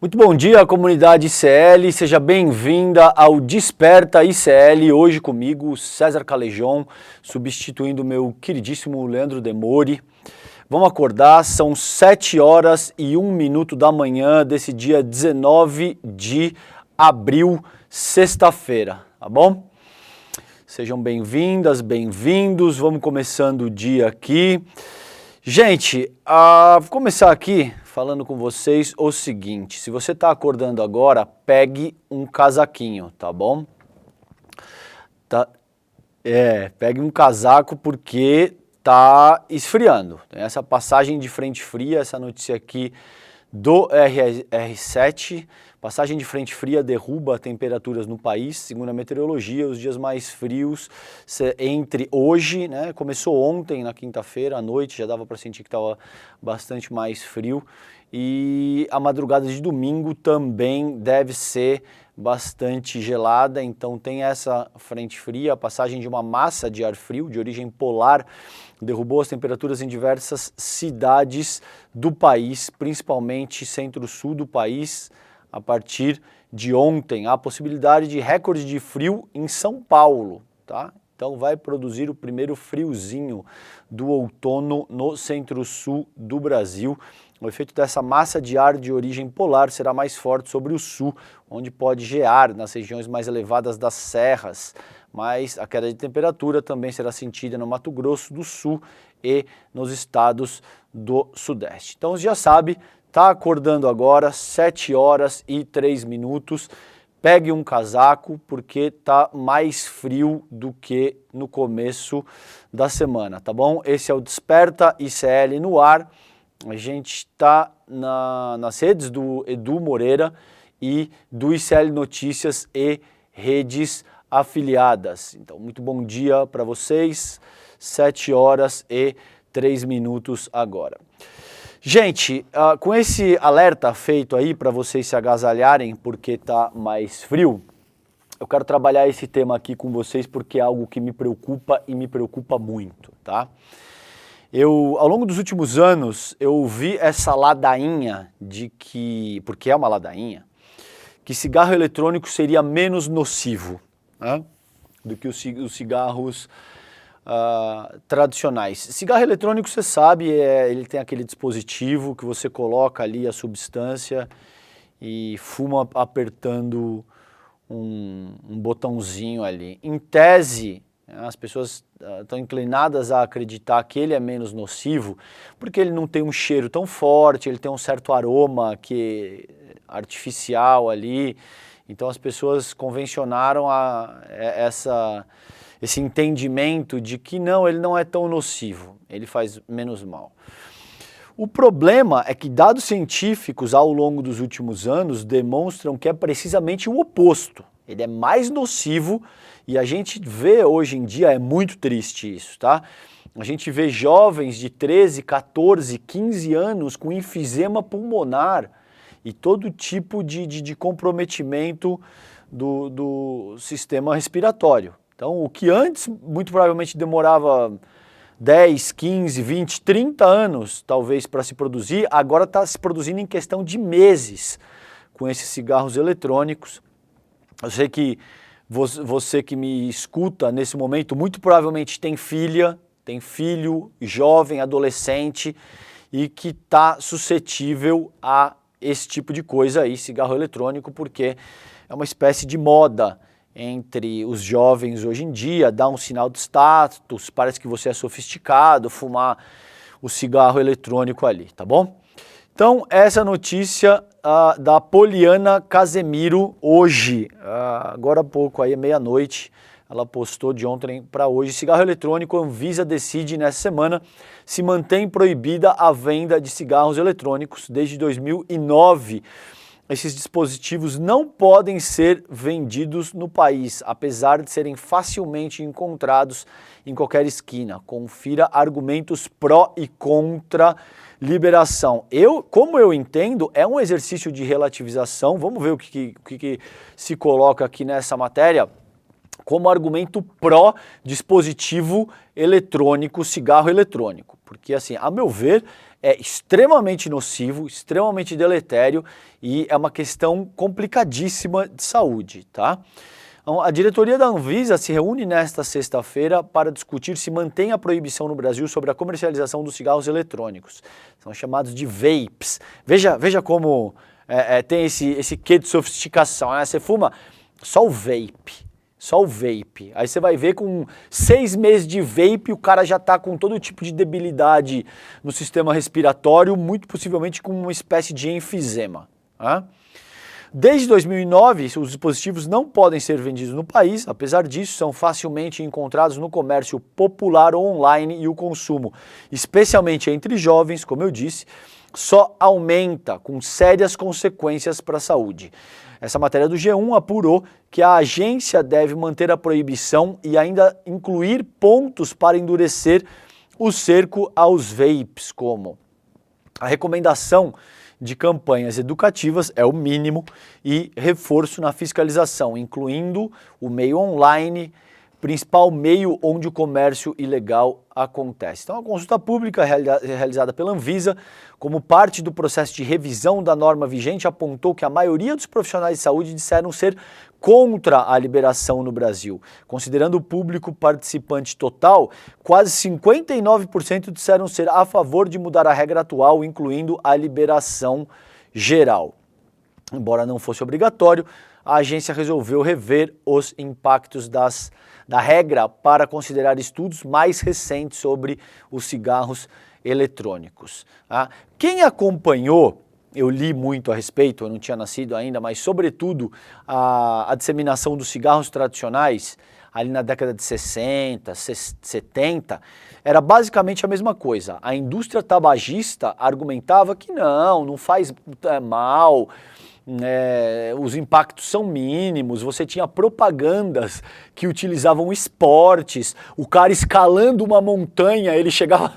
Muito bom dia, comunidade ICL, seja bem-vinda ao Desperta ICL, hoje comigo César Calejon, substituindo meu queridíssimo Leandro Demori. Vamos acordar, são 7 horas e 1 minuto da manhã desse dia 19 de abril, sexta-feira, tá bom? Sejam bem-vindas, bem-vindos, vamos começando o dia aqui. Gente, vou começar aqui falando com vocês o seguinte, se você está acordando agora, pegue um casaquinho, tá bom? Pegue um casaco porque tá esfriando. Tem essa passagem de frente fria, essa notícia aqui do RR7, passagem de frente fria derruba temperaturas no país, segundo a meteorologia, os dias mais frios entre hoje, né, começou ontem na quinta-feira à noite, já dava para sentir que estava bastante mais frio, e a madrugada de domingo também deve ser bastante gelada, então tem essa frente fria, a passagem de uma massa de ar frio de origem polar derrubou as temperaturas em diversas cidades do país, principalmente centro-sul do país. A partir de ontem, há a possibilidade de recorde de frio em São Paulo, tá? Então vai produzir o primeiro friozinho do outono no centro-sul do Brasil. O efeito dessa massa de ar de origem polar será mais forte sobre o sul, onde pode gear nas regiões mais elevadas das serras, mas a queda de temperatura também será sentida no Mato Grosso do Sul e nos estados do Sudeste. Então você já sabe, está acordando agora, 7 horas e 3 minutos, pegue um casaco porque está mais frio do que no começo da semana, tá bom? Esse é o Desperta ICL no ar. A gente está nas redes do Edu Moreira e do ICL Notícias e redes afiliadas. Então, muito bom dia para vocês, 7 horas e 3 minutos agora. Gente, com esse alerta feito aí para vocês se agasalharem porque tá mais frio, eu quero trabalhar esse tema aqui com vocês porque é algo que me preocupa e me preocupa muito, tá? Ao longo dos últimos anos, eu ouvi essa ladainha porque é uma ladainha, que cigarro eletrônico seria menos nocivo, né, do que os cigarros tradicionais. Cigarro eletrônico, você sabe, ele tem aquele dispositivo que você coloca ali a substância e fuma apertando um botãozinho ali. Em tese, as pessoas estão inclinadas a acreditar que ele é menos nocivo porque ele não tem um cheiro tão forte, ele tem um certo aroma artificial ali, então as pessoas convencionaram esse entendimento de que não, ele não é tão nocivo, ele faz menos mal. O problema é que dados científicos ao longo dos últimos anos demonstram que é precisamente o oposto, ele é mais nocivo e a gente vê hoje em dia, é muito triste isso, tá? A gente vê jovens de 13, 14, 15 anos com enfisema pulmonar e todo tipo de comprometimento do sistema respiratório. Então, o que antes muito provavelmente demorava 10, 15, 20, 30 anos talvez para se produzir, agora está se produzindo em questão de meses com esses cigarros eletrônicos. Eu sei que você que me escuta nesse momento muito provavelmente tem filho, jovem, adolescente e que está suscetível a esse tipo de coisa aí, cigarro eletrônico, porque é uma espécie de moda entre os jovens hoje em dia, dá um sinal de status, parece que você é sofisticado, fumar o cigarro eletrônico ali, tá bom? Então, essa notícia da Poliana Casemiro hoje, agora há pouco, aí é meia-noite, ela postou de ontem para hoje, cigarro eletrônico, Anvisa decide nessa semana se mantém proibida a venda de cigarros eletrônicos desde 2009. Esses dispositivos não podem ser vendidos no país, apesar de serem facilmente encontrados em qualquer esquina. Confira argumentos pró e contra liberação. Como eu entendo, é um exercício de relativização. Vamos ver o que se coloca aqui nessa matéria. como argumento pró-dispositivo eletrônico, cigarro eletrônico. Porque, assim, a meu ver, é extremamente nocivo, extremamente deletério e é uma questão complicadíssima de saúde, tá? Então, a diretoria da Anvisa se reúne nesta sexta-feira para discutir se mantém a proibição no Brasil sobre a comercialização dos cigarros eletrônicos. São chamados de vapes. Veja como tem esse quê de sofisticação, né? Você fuma só o vape. Só o vape. Aí você vai ver com 6 meses de vape o cara já está com todo tipo de debilidade no sistema respiratório, muito possivelmente com uma espécie de enfisema. Né? Desde 2009, os dispositivos não podem ser vendidos no país, apesar disso, são facilmente encontrados no comércio popular ou online e o consumo, especialmente entre jovens, como eu disse, só aumenta com sérias consequências para a saúde. Essa matéria do G1 apurou que a agência deve manter a proibição e ainda incluir pontos para endurecer o cerco aos vapes, como a recomendação de campanhas educativas é o mínimo e reforço na fiscalização, incluindo o meio online, principal meio onde o comércio ilegal acontece. Então, a consulta pública realizada pela Anvisa, como parte do processo de revisão da norma vigente, apontou que a maioria dos profissionais de saúde disseram ser contra a liberação no Brasil. Considerando o público participante total, quase 59% disseram ser a favor de mudar a regra atual, incluindo a liberação geral. Embora não fosse obrigatório, a agência resolveu rever os impactos da regra para considerar estudos mais recentes sobre os cigarros eletrônicos. Quem acompanhou, eu li muito a respeito, eu não tinha nascido ainda, mas sobretudo a disseminação dos cigarros tradicionais, ali na década de 60, 70, era basicamente a mesma coisa. A indústria tabagista argumentava que não faz mal, os impactos são mínimos, você tinha propagandas que utilizavam esportes, o cara escalando uma montanha, ele chegava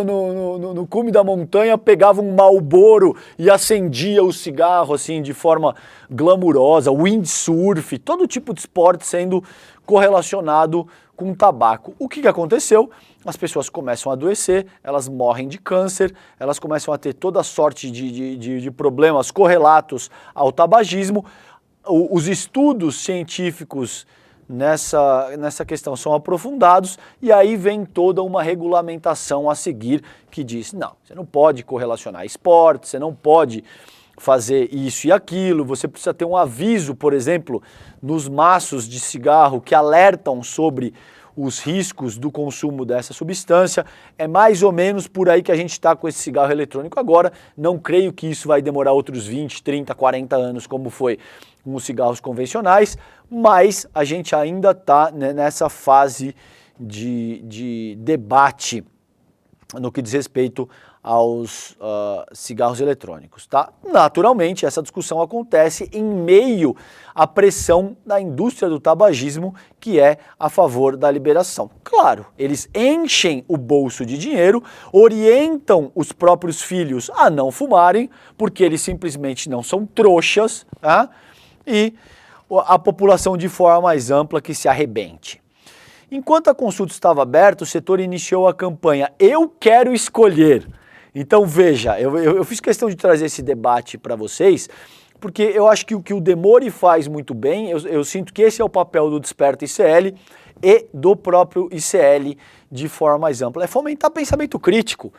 no cume da montanha, pegava um Marlboro e acendia o cigarro assim de forma glamurosa, windsurf, todo tipo de esporte sendo correlacionado com tabaco. O que aconteceu? As pessoas começam a adoecer, elas morrem de câncer, elas começam a ter toda sorte de problemas correlatos ao tabagismo. Os estudos científicos nessa questão são aprofundados e aí vem toda uma regulamentação a seguir que diz, não, você não pode correlacionar esporte, você não pode fazer isso e aquilo, você precisa ter um aviso, por exemplo, nos maços de cigarro que alertam sobre os riscos do consumo dessa substância. É mais ou menos por aí que a gente está com esse cigarro eletrônico agora. Não creio que isso vai demorar outros 20, 30, 40 anos como foi com os cigarros convencionais, mas a gente ainda está nessa fase de debate no que diz respeito aos cigarros eletrônicos, tá? Naturalmente, essa discussão acontece em meio à pressão da indústria do tabagismo, que é a favor da liberação. Claro, eles enchem o bolso de dinheiro, orientam os próprios filhos a não fumarem, porque eles simplesmente não são trouxas, tá? E a população de forma mais ampla que se arrebente. Enquanto a consulta estava aberta, o setor iniciou a campanha Eu Quero Escolher. Então veja, eu fiz questão de trazer esse debate para vocês, porque eu acho que o que o Demore faz muito bem, eu sinto que esse é o papel do Desperta ICL e do próprio ICL de forma mais ampla, é fomentar pensamento crítico.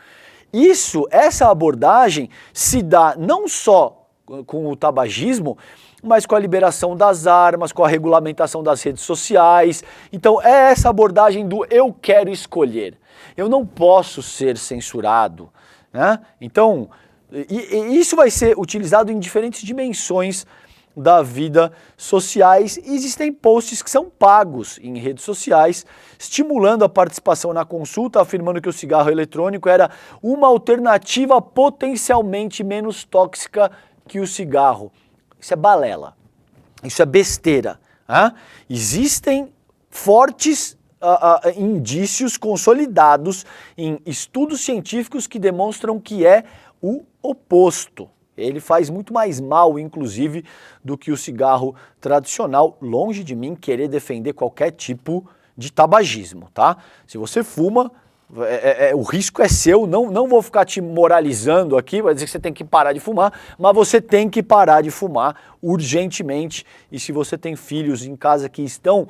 Essa abordagem se dá não só com o tabagismo, mas com a liberação das armas, com a regulamentação das redes sociais. Então é essa abordagem do eu quero escolher. Eu não posso ser censurado, né? Então, isso vai ser utilizado em diferentes dimensões da vida sociais. Existem posts que são pagos em redes sociais, estimulando a participação na consulta, afirmando que o cigarro eletrônico era uma alternativa potencialmente menos tóxica que o cigarro. Isso é balela, isso é besteira. Existem fortes indícios consolidados em estudos científicos que demonstram que é o oposto. Ele faz muito mais mal, inclusive, do que o cigarro tradicional. Longe de mim querer defender qualquer tipo de tabagismo, tá? Se você fuma, o risco é seu, não vou ficar te moralizando aqui, vai dizer que você tem que parar de fumar, mas você tem que parar de fumar urgentemente. E se você tem filhos em casa que estão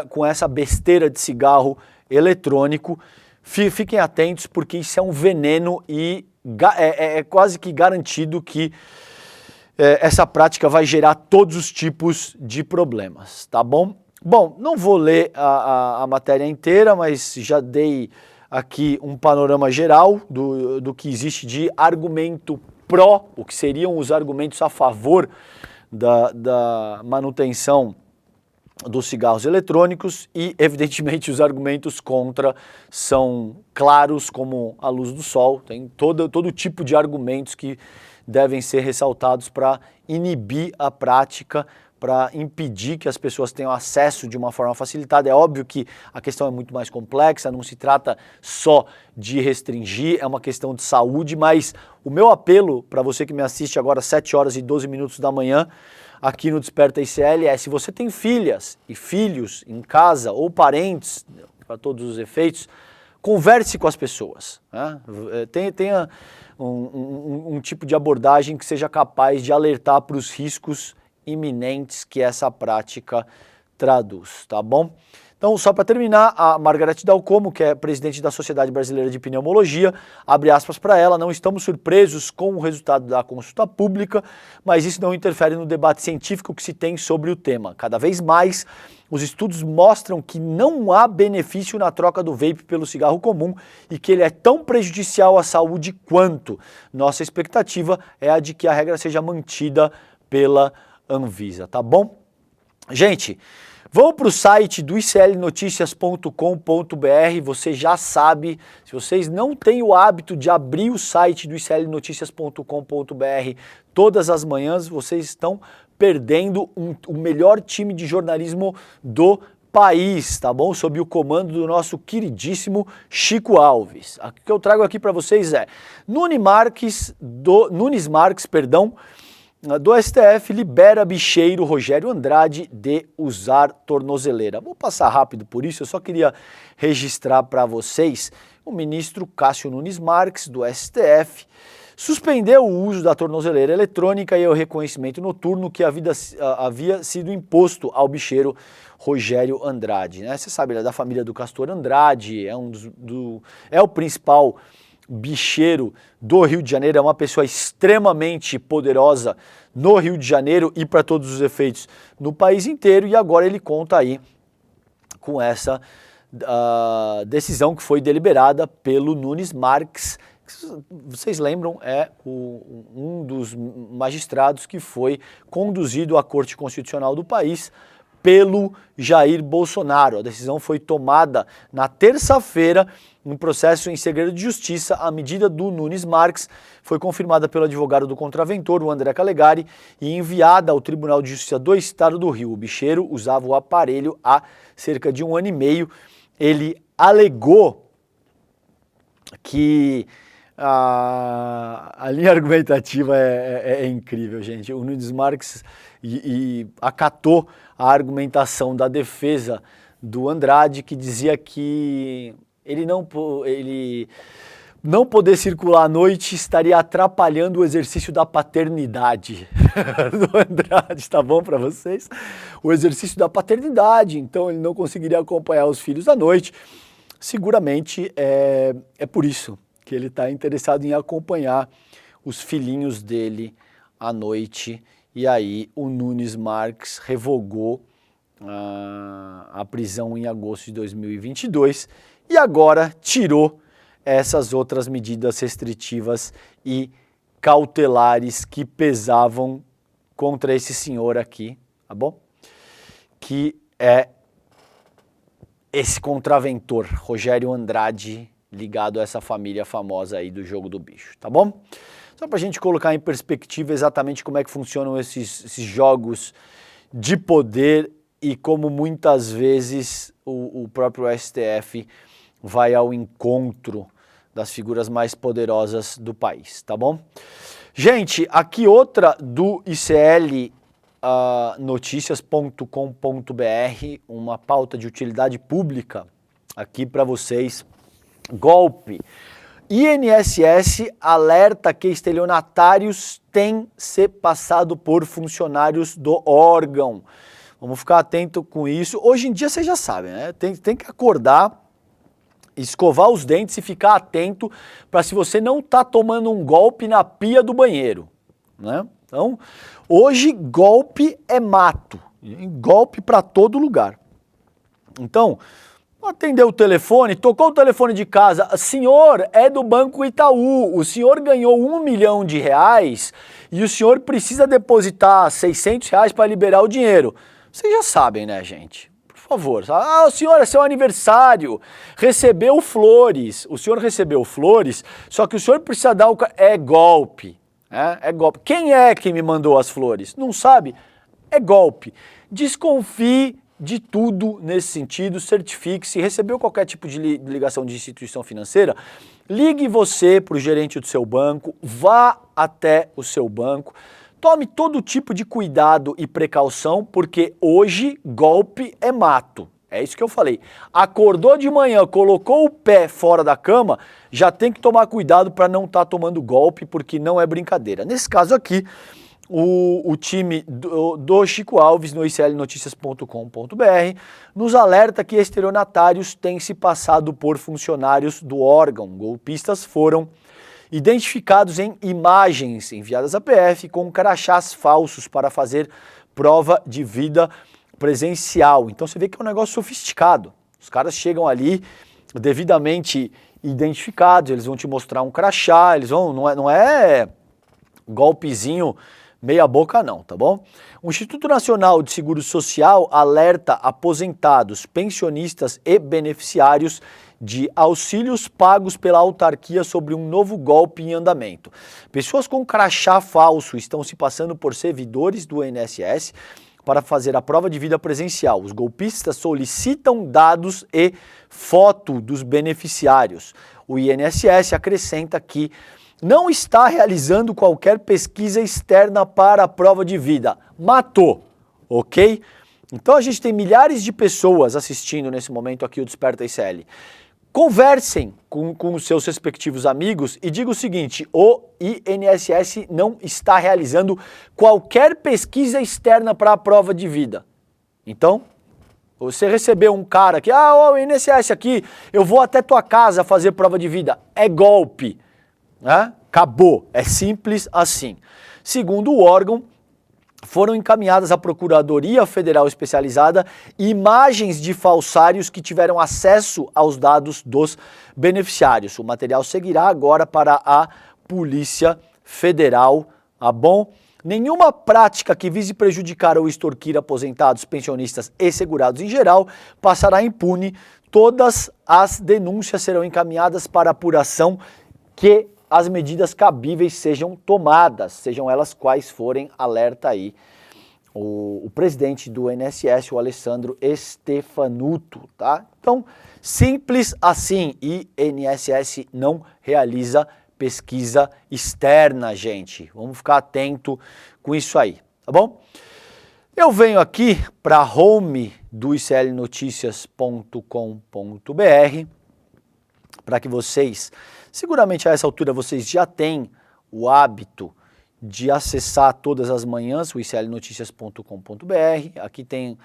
com essa besteira de cigarro eletrônico, fiquem atentos, porque isso é um veneno e é quase que garantido que essa prática vai gerar todos os tipos de problemas, tá bom? Bom, não vou ler a matéria inteira, mas já dei aqui um panorama geral do que existe de argumento pró, o que seriam os argumentos a favor da manutenção dos cigarros eletrônicos, e evidentemente os argumentos contra são claros como a luz do sol. Tem todo tipo de argumentos que devem ser ressaltados para inibir a prática, para impedir que as pessoas tenham acesso de uma forma facilitada. É óbvio que a questão é muito mais complexa, não se trata só de restringir, é uma questão de saúde, mas o meu apelo para você que me assiste agora às 7 horas e 12 minutos da manhã, aqui no Desperta ICL, se você tem filhas e filhos em casa ou parentes, para todos os efeitos, converse com as pessoas, né? Tenha um tipo de abordagem que seja capaz de alertar para os riscos iminentes que essa prática traduz, tá bom? Então, só para terminar, a Margarete Dalcomo, que é presidente da Sociedade Brasileira de Pneumologia, abre aspas para ela: não estamos surpresos com o resultado da consulta pública, mas isso não interfere no debate científico que se tem sobre o tema. Cada vez mais, os estudos mostram que não há benefício na troca do vape pelo cigarro comum e que ele é tão prejudicial à saúde quanto. Nossa expectativa é a de que a regra seja mantida pela Anvisa, tá bom? Gente, vamos para o site do iclnoticias.com.br. Você já sabe, se vocês não têm o hábito de abrir o site do iclnoticias.com.br todas as manhãs, vocês estão perdendo o melhor time de jornalismo do país, tá bom? Sob o comando do nosso queridíssimo Chico Alves. O que eu trago aqui para vocês é: Nunes Marques, do STF libera bicheiro Rogério Andrade de usar tornozeleira. Vou passar rápido por isso, eu só queria registrar para vocês: o ministro Cássio Nunes Marques, do STF, suspendeu o uso da tornozeleira eletrônica e o reconhecimento noturno que havia sido imposto ao bicheiro Rogério Andrade, né? Você sabe, ele é da família do Castor Andrade, é o principal bicheiro do Rio de Janeiro, é uma pessoa extremamente poderosa no Rio de Janeiro e, para todos os efeitos, no país inteiro, e agora ele conta aí com essa decisão que foi deliberada pelo Nunes Marques. Vocês lembram, é um dos magistrados que foi conduzido à Corte Constitucional do país pelo Jair Bolsonaro. A decisão foi tomada na terça-feira, um processo em segredo de justiça. A medida do Nunes Marques foi confirmada pelo advogado do contraventor, o André Calegari, e enviada ao Tribunal de Justiça do Estado do Rio. O bicheiro usava o aparelho há cerca de 1 ano e meio. Ele alegou que a linha argumentativa é incrível, gente. O Nunes Marques acatou a argumentação da defesa do Andrade, que dizia que ele não poder circular à noite estaria atrapalhando o exercício da paternidade do Andrade, tá bom para vocês? O exercício da paternidade, então ele não conseguiria acompanhar os filhos à noite. Seguramente é por isso que ele está interessado em acompanhar os filhinhos dele à noite. E aí o Nunes Marques revogou a prisão em agosto de 2022 e agora tirou essas outras medidas restritivas e cautelares que pesavam contra esse senhor aqui, tá bom? Que é esse contraventor, Rogério Andrade, ligado a essa família famosa aí do jogo do bicho, tá bom? Só para a gente colocar em perspectiva exatamente como é que funcionam esses jogos de poder e como muitas vezes o próprio STF vai ao encontro das figuras mais poderosas do país, tá bom? Gente, aqui outra do ICL noticias.com.br, uma pauta de utilidade pública aqui para vocês. Golpe. INSS alerta que estelionatários têm se passado por funcionários do órgão. Vamos ficar atento com isso. Hoje em dia vocês já sabem, né? Tem que acordar, escovar os dentes e ficar atento para se você não está tomando um golpe na pia do banheiro, né? Então, hoje golpe é mato, golpe para todo lugar. Então, atendeu o telefone, tocou o telefone de casa, senhor, é do Banco Itaú, o senhor ganhou R$1 milhão e o senhor precisa depositar R$600 para liberar o dinheiro. Vocês já sabem, né, gente? Por favor, o senhor, é seu aniversário, recebeu flores, o senhor recebeu flores, só que o senhor precisa dar o... É golpe, é golpe. Quem é que me mandou as flores? Não sabe? É golpe. Desconfie de tudo nesse sentido, certifique-se, recebeu qualquer tipo de ligação de instituição financeira, ligue você para o gerente do seu banco, vá até o seu banco, tome todo tipo de cuidado e precaução, porque hoje golpe é mato. É isso que eu falei. Acordou de manhã, colocou o pé fora da cama, já tem que tomar cuidado para não estar tomando golpe, porque não é brincadeira. Nesse caso aqui, o time do Chico Alves no iclnoticias.com.br nos alerta que estelionatários têm se passado por funcionários do órgão. Golpistas foram identificados em imagens enviadas à PF com crachás falsos para fazer prova de vida presencial. Então você vê que é um negócio sofisticado. Os caras chegam ali devidamente identificados, eles vão te mostrar um crachá, eles vão, não é golpezinho meia boca não, tá bom? O Instituto Nacional de Seguro Social alerta aposentados, pensionistas e beneficiários de auxílios pagos pela autarquia sobre um novo golpe em andamento. Pessoas com crachá falso estão se passando por servidores do INSS para fazer a prova de vida presencial. Os golpistas solicitam dados e foto dos beneficiários. O INSS acrescenta que não está realizando qualquer pesquisa externa para a prova de vida. Matou, ok? Então a gente tem milhares de pessoas assistindo nesse momento aqui o Desperta ICL. Conversem com os seus respectivos amigos e diga o seguinte: o INSS não está realizando qualquer pesquisa externa para a prova de vida. Então, você recebeu um cara que, o INSS aqui, eu vou até tua casa fazer prova de vida. É golpe. Acabou, é simples assim. Segundo o órgão, foram encaminhadas à Procuradoria Federal Especializada imagens de falsários que tiveram acesso aos dados dos beneficiários. O material seguirá agora para a Polícia Federal, tá bom? Nenhuma prática que vise prejudicar ou extorquir aposentados, pensionistas e segurados em geral passará impune. Todas as denúncias serão encaminhadas para apuração que as medidas cabíveis sejam tomadas, sejam elas quais forem, alerta aí o presidente do INSS, o Alessandro Stefanuto, tá? Então, simples assim, INSS não realiza pesquisa externa, gente. Vamos ficar atento com isso aí, tá bom? Eu venho aqui para a home do iclnoticias.com.br para que vocês, seguramente a essa altura vocês já têm o hábito de acessar todas as manhãs o iclnoticias.com.br. Aqui tem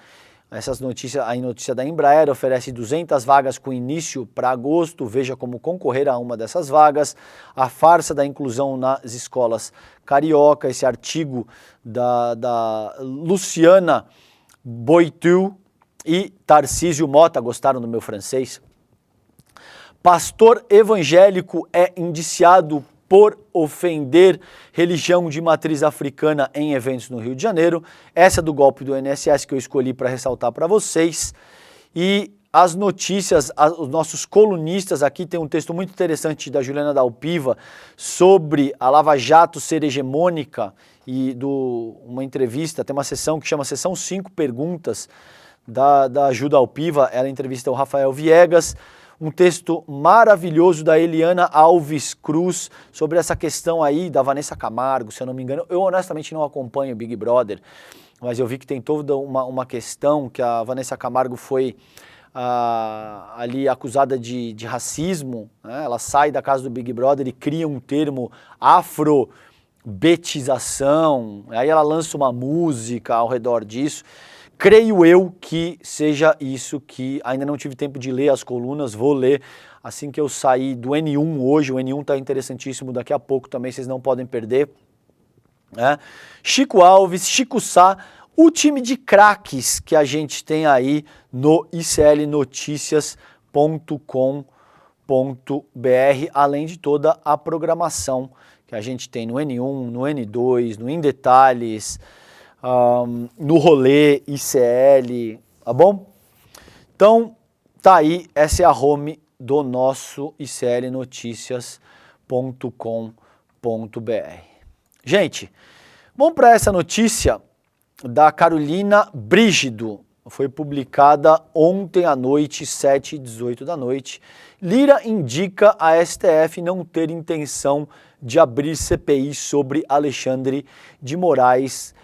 essas notícias, a notícia da Embraer oferece 200 vagas com início para agosto, veja como concorrer a uma dessas vagas. A farsa da inclusão nas escolas carioca, esse artigo da Luciana Boitu e Tarcísio Mota, gostaram do meu francês? Pastor evangélico é indiciado por ofender religião de matriz africana em eventos no Rio de Janeiro. Essa é do golpe do INSS que eu escolhi para ressaltar para vocês. E as notícias, os nossos colunistas aqui, tem um texto muito interessante da Juliana Dalpiva sobre a Lava Jato ser hegemônica e uma entrevista, tem uma sessão que chama Sessão 5 Perguntas da Ju Dalpiva, ela entrevista o Rafael Viegas. um texto maravilhoso da Eliana Alves Cruz sobre essa questão aí da Vanessa Camargo, se eu não me engano. Eu honestamente não acompanho o Big Brother, mas eu vi que tem toda uma questão que a Vanessa Camargo foi ali acusada de racismo, né? Ela sai da casa do Big Brother e cria um termo afrobetização, aí ela lança uma música ao redor disso. Creio eu que seja isso, que ainda não tive tempo de ler as colunas, vou ler assim que eu sair do N1 hoje. O N1 está interessantíssimo, daqui a pouco também vocês não podem perder. Chico Alves, Chico Sá, o time de craques que a gente tem aí no iclnoticias.com.br, além de toda a programação que a gente tem no N1, no N2, no Em Detalhes, no Rolê, ICL, tá bom? Então, tá aí, essa é a home do nosso iclnoticias.com.br. Gente, vamos para essa notícia da Carolina Brígido. Foi publicada ontem à noite, 7h18 da noite. Lira indica a STF não ter intenção de abrir CPI sobre Alexandre de Moraes.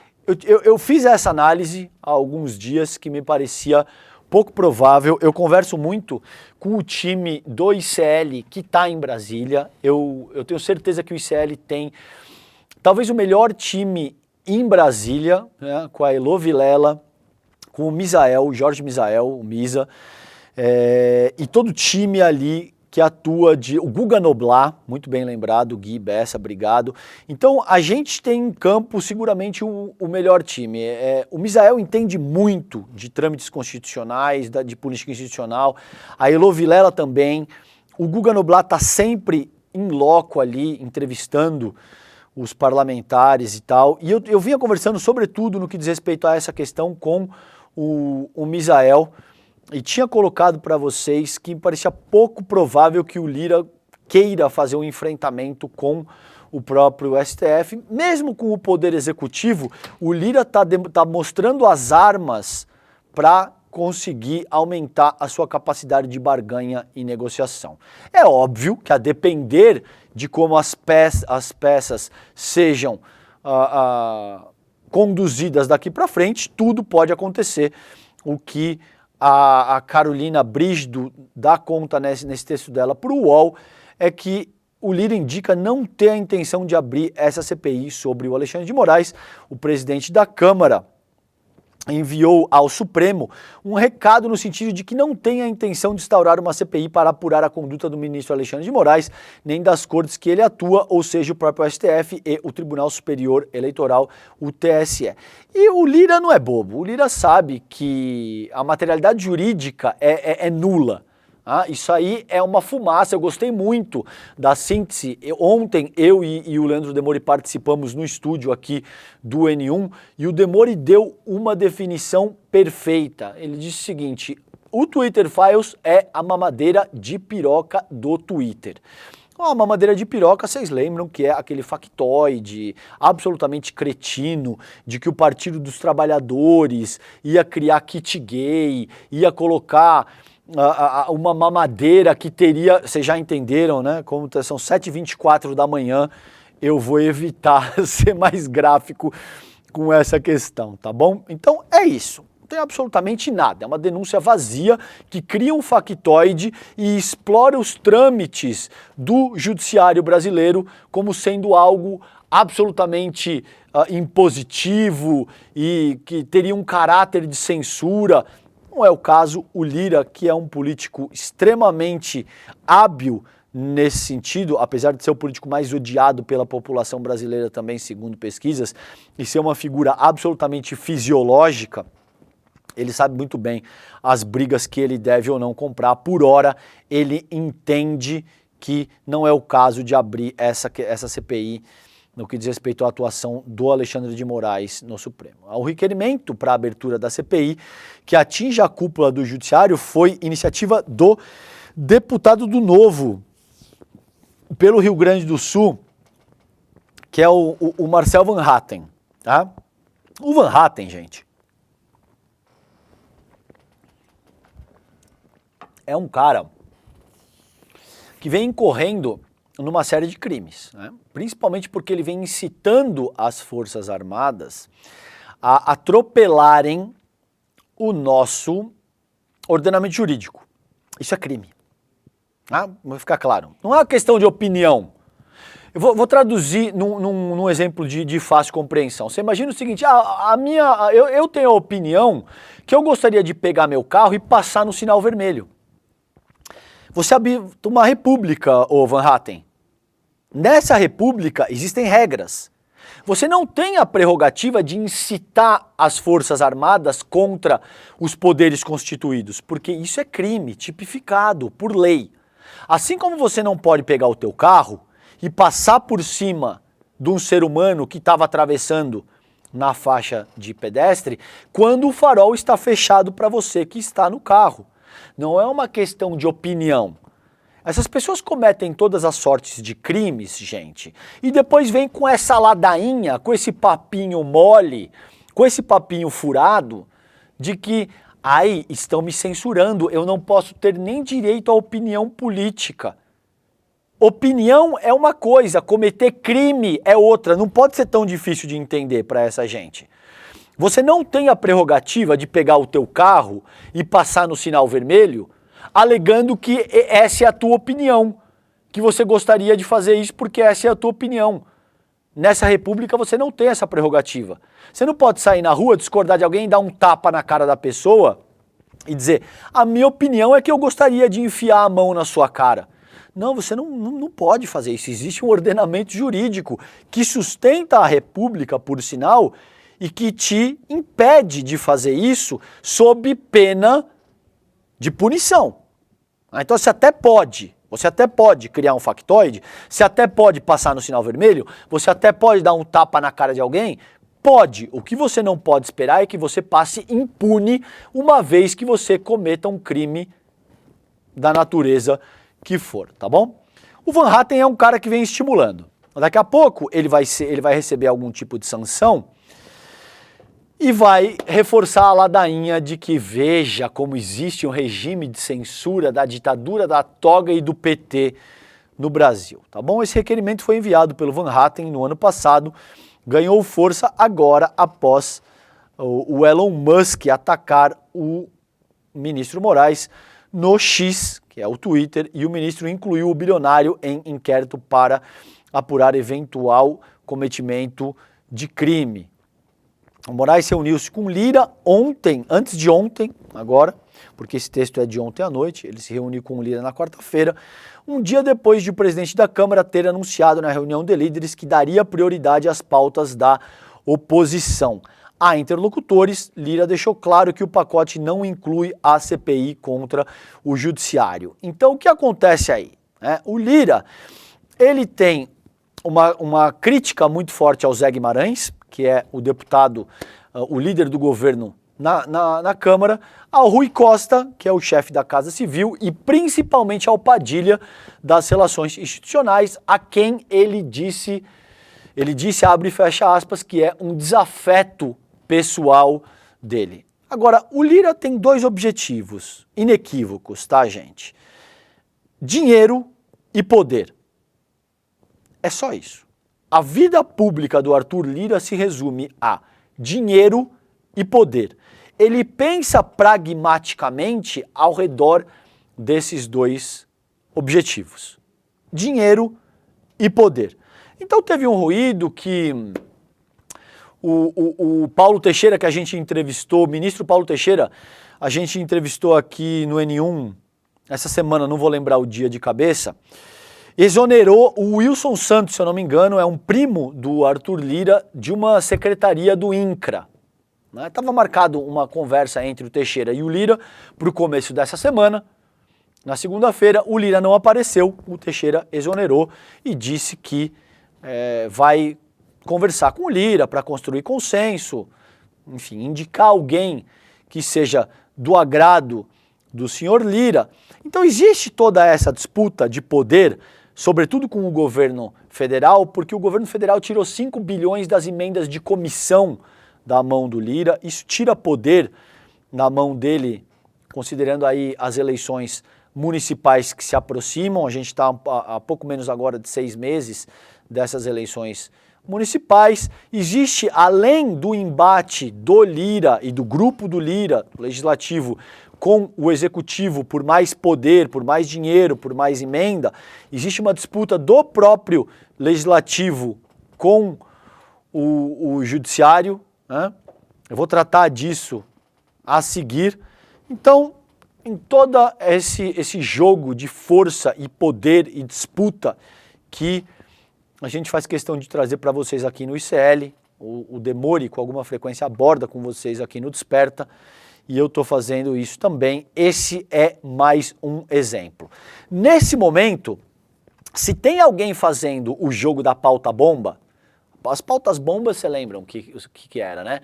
Eu fiz essa análise há alguns dias que me parecia pouco provável. Eu converso muito com o time do ICL que está em Brasília. Eu tenho certeza que o ICL tem talvez o melhor time em Brasília, né, com a Elo Vilela, com o Misael, o Jorge Misael, o Misa, e todo o time ali que atua o Guga Noblar, muito bem lembrado, o Gui Bessa, obrigado. Então a gente tem em campo seguramente o melhor time. O Misael entende muito de trâmites constitucionais, de política institucional, a Elo Vilela também, o Guga Noblar está sempre em loco ali, entrevistando os parlamentares e tal, e eu vinha conversando sobretudo no que diz respeito a essa questão com o Misael, e tinha colocado para vocês que parecia pouco provável que o Lira queira fazer um enfrentamento com o próprio STF, mesmo com o Poder Executivo. O Lira tá mostrando as armas para conseguir aumentar a sua capacidade de barganha e negociação. É óbvio que a depender de como as peças sejam conduzidas daqui para frente, tudo pode acontecer. O que a Carolina Brígido dá conta nesse texto dela para o UOL é que o Lira indica não ter a intenção de abrir essa CPI sobre o Alexandre de Moraes. O presidente da Câmara enviou ao Supremo um recado no sentido de que não tem a intenção de instaurar uma CPI para apurar a conduta do ministro Alexandre de Moraes, nem das cortes que ele atua, ou seja, o próprio STF e o Tribunal Superior Eleitoral, o TSE. E o Lira não é bobo, o Lira sabe que a materialidade jurídica é nula. Isso aí é uma fumaça. Eu gostei muito da síntese. Ontem eu e o Leandro Demori participamos no estúdio aqui do N1 e o Demori deu uma definição perfeita. Ele disse o seguinte: o Twitter Files é a mamadeira de piroca do Twitter. A mamadeira de piroca, vocês lembram que é aquele factoide absolutamente cretino de que o Partido dos Trabalhadores ia criar kit gay, ia colocar uma mamadeira que teria, vocês já entenderam, né? Como são 7h24 da manhã, eu vou evitar ser mais gráfico com essa questão, tá bom? Então é isso, não tem absolutamente nada, é uma denúncia vazia que cria um factoide e explora os trâmites do judiciário brasileiro como sendo algo absolutamente impositivo e que teria um caráter de censura. Não é o caso. O Lira, que é um político extremamente hábil nesse sentido, apesar de ser o político mais odiado pela população brasileira também, segundo pesquisas, e ser uma figura absolutamente fisiológica, ele sabe muito bem as brigas que ele deve ou não comprar. Por hora, ele entende que não é o caso de abrir essa CPI no que diz respeito à atuação do Alexandre de Moraes no Supremo. O requerimento para a abertura da CPI, que atinge a cúpula do Judiciário, foi iniciativa do deputado do Novo pelo Rio Grande do Sul, que é o Marcel Van Hatten. Tá? O Van Hatten, gente, é um cara que vem incorrendo numa série de crimes, né? Principalmente porque ele vem incitando as Forças Armadas a atropelarem o nosso ordenamento jurídico. Isso é crime. Ah, vai ficar claro. Não é uma questão de opinião. Eu vou traduzir num exemplo de fácil compreensão. Você imagina o seguinte, eu tenho a opinião que eu gostaria de pegar meu carro e passar no sinal vermelho. Você habita uma república, ô Van Hatten. Nessa república existem regras. Você não tem a prerrogativa de incitar as Forças Armadas contra os poderes constituídos, porque isso é crime tipificado por lei. Assim como você não pode pegar o teu carro e passar por cima de um ser humano que estava atravessando na faixa de pedestre, quando o farol está fechado para você que está no carro. Não é uma questão de opinião. Essas pessoas cometem todas as sortes de crimes, gente, e depois vem com essa ladainha, com esse papinho mole, com esse papinho furado, de que, estão me censurando, eu não posso ter nem direito à opinião política. Opinião é uma coisa, cometer crime é outra, não pode ser tão difícil de entender para essa gente. Você não tem a prerrogativa de pegar o teu carro e passar no sinal vermelho, alegando que essa é a tua opinião, que você gostaria de fazer isso porque essa é a tua opinião. Nessa república você não tem essa prerrogativa. Você não pode sair na rua, discordar de alguém, dar um tapa na cara da pessoa e dizer, a minha opinião é que eu gostaria de enfiar a mão na sua cara. Não, você não pode fazer isso. Existe um ordenamento jurídico que sustenta a república, por sinal, e que te impede de fazer isso sob pena de punição. Então você até pode criar um factoide, você até pode passar no sinal vermelho, você até pode dar um tapa na cara de alguém, pode. O que você não pode esperar é que você passe impune uma vez que você cometa um crime da natureza que for, tá bom? O Van Hatten é um cara que vem estimulando. Daqui a pouco ele vai receber algum tipo de sanção e vai reforçar a ladainha de que veja como existe um regime de censura da ditadura da toga e do PT no Brasil, tá bom? Esse requerimento foi enviado pelo Van Hatten no ano passado, ganhou força agora após o Elon Musk atacar o ministro Moraes no X, que é o Twitter, e o ministro incluiu o bilionário em inquérito para apurar eventual cometimento de crime. O Moraes reuniu-se com Lira ontem, antes de ontem, agora, porque esse texto é de ontem à noite, ele se reuniu com Lira na quarta-feira, um dia depois de o presidente da Câmara ter anunciado na reunião de líderes que daria prioridade às pautas da oposição. A interlocutores, Lira deixou claro que o pacote não inclui a CPI contra o judiciário. Então o que acontece aí? O Lira, ele tem uma crítica muito forte ao Zé Guimarães, que é o deputado, o líder do governo na Câmara, ao Rui Costa, que é o chefe da Casa Civil, e principalmente ao Padilha das Relações Institucionais, a quem ele disse, abre e fecha aspas, que é um desafeto pessoal dele. Agora, o Lira tem dois objetivos inequívocos, tá, gente? Dinheiro e poder. É só isso. A vida pública do Arthur Lira se resume a dinheiro e poder. Ele pensa pragmaticamente ao redor desses dois objetivos. Dinheiro e poder. Então teve um ruído que o Paulo Teixeira, que a gente entrevistou, o ministro Paulo Teixeira, a gente entrevistou aqui no N1 essa semana, não vou lembrar o dia de cabeça, exonerou o Wilson Santos, se eu não me engano, é um primo do Arthur Lira, de uma secretaria do INCRA. Estava marcado uma conversa entre o Teixeira e o Lira para o começo dessa semana. Na segunda-feira, o Lira não apareceu, o Teixeira exonerou e disse que vai conversar com o Lira para construir consenso, enfim, indicar alguém que seja do agrado do senhor Lira. Então existe toda essa disputa de poder, sobretudo com o governo federal, porque o governo federal tirou 5 bilhões das emendas de comissão da mão do Lira, isso tira poder na mão dele, considerando aí as eleições municipais que se aproximam, a gente está há pouco menos agora de 6 meses dessas eleições municipais. Existe, além do embate do Lira e do grupo do Lira, legislativo, com o executivo por mais poder, por mais dinheiro, por mais emenda, existe uma disputa do próprio legislativo com o judiciário, né? Eu vou tratar disso a seguir. Então, em todo esse jogo de força e poder e disputa que a gente faz questão de trazer para vocês aqui no ICL, o Demore com alguma frequência aborda com vocês aqui no Desperta, e eu estou fazendo isso também. Esse é mais um exemplo. Nesse momento, se tem alguém fazendo o jogo da pauta bomba, as pautas bombas, você lembram o que era, né?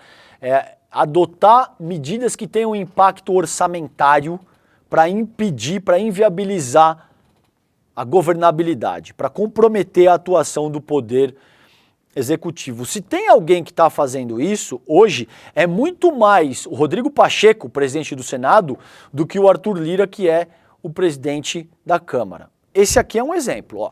Adotar medidas que tenham impacto orçamentário para impedir, para inviabilizar a governabilidade, para comprometer a atuação do poder executivo. Se tem alguém que está fazendo isso, hoje, é muito mais o Rodrigo Pacheco, presidente do Senado, do que o Arthur Lira, que é o presidente da Câmara. Esse aqui é um exemplo, ó.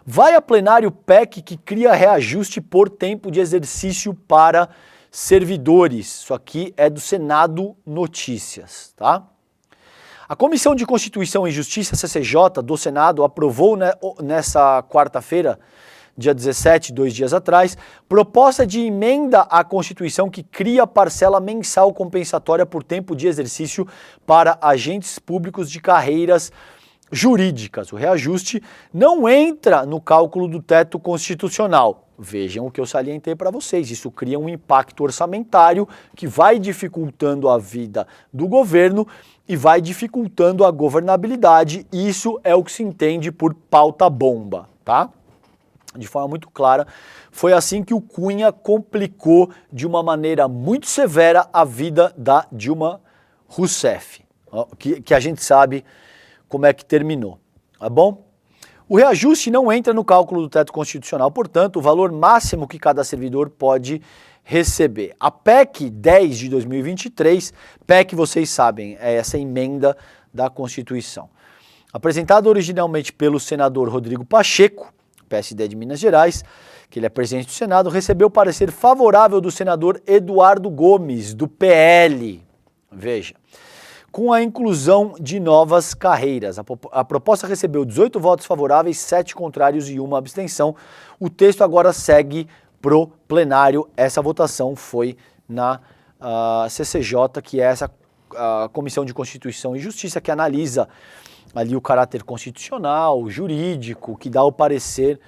Vai a plenário PEC que cria reajuste por tempo de exercício para servidores. Isso aqui é do Senado Notícias, tá? A Comissão de Constituição e Justiça, CCJ, do Senado, aprovou nessa quarta-feira, dia 17, 2 dias atrás, proposta de emenda à Constituição que cria parcela mensal compensatória por tempo de exercício para agentes públicos de carreiras jurídicas. O reajuste não entra no cálculo do teto constitucional. Vejam o que eu salientei para vocês. Isso cria um impacto orçamentário que vai dificultando a vida do governo e vai dificultando a governabilidade. Isso é o que se entende por pauta bomba, tá? De forma muito clara, foi assim que o Cunha complicou de uma maneira muito severa a vida da Dilma Rousseff, que a gente sabe como é que terminou, tá bom? O reajuste não entra no cálculo do teto constitucional, portanto, o valor máximo que cada servidor pode receber. A PEC 10 de 2023, PEC, vocês sabem, é essa emenda da Constituição. Apresentada originalmente pelo senador Rodrigo Pacheco, PSD de Minas Gerais, que ele é presidente do Senado, recebeu parecer favorável do senador Eduardo Gomes, do PL. Veja, com a inclusão de novas carreiras. A proposta recebeu 18 votos favoráveis, 7 contrários e 1 abstenção. O texto agora segue pro plenário. Essa votação foi na CCJ, que é essa Comissão de Constituição e Justiça, que analisa ali o caráter constitucional, jurídico, que dá o parecer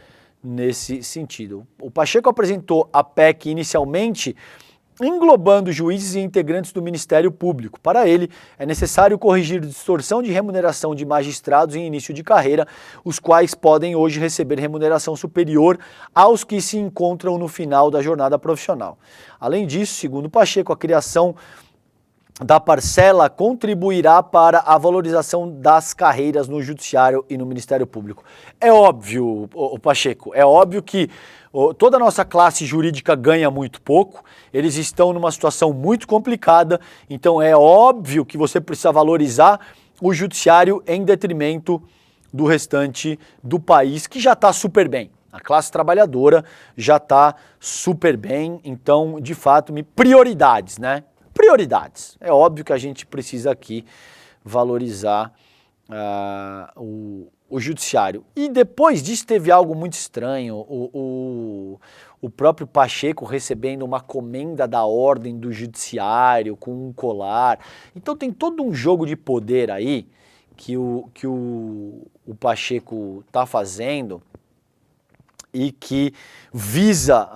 nesse sentido. O Pacheco apresentou a PEC inicialmente englobando juízes e integrantes do Ministério Público. Para ele, é necessário corrigir distorção de remuneração de magistrados em início de carreira, os quais podem hoje receber remuneração superior aos que se encontram no final da jornada profissional. Além disso, segundo Pacheco, a criação da parcela contribuirá para a valorização das carreiras no Judiciário e no Ministério Público. É óbvio, Pacheco, é óbvio que toda a nossa classe jurídica ganha muito pouco, eles estão numa situação muito complicada, então é óbvio que você precisa valorizar o Judiciário em detrimento do restante do país, que já está super bem. A classe trabalhadora já está super bem, então, de fato, prioridades, né? Prioridades. É óbvio que a gente precisa aqui valorizar o judiciário. E depois disso teve algo muito estranho, o próprio Pacheco recebendo uma comenda da ordem do judiciário com um colar. Então tem todo um jogo de poder aí que o Pacheco está fazendo e que visa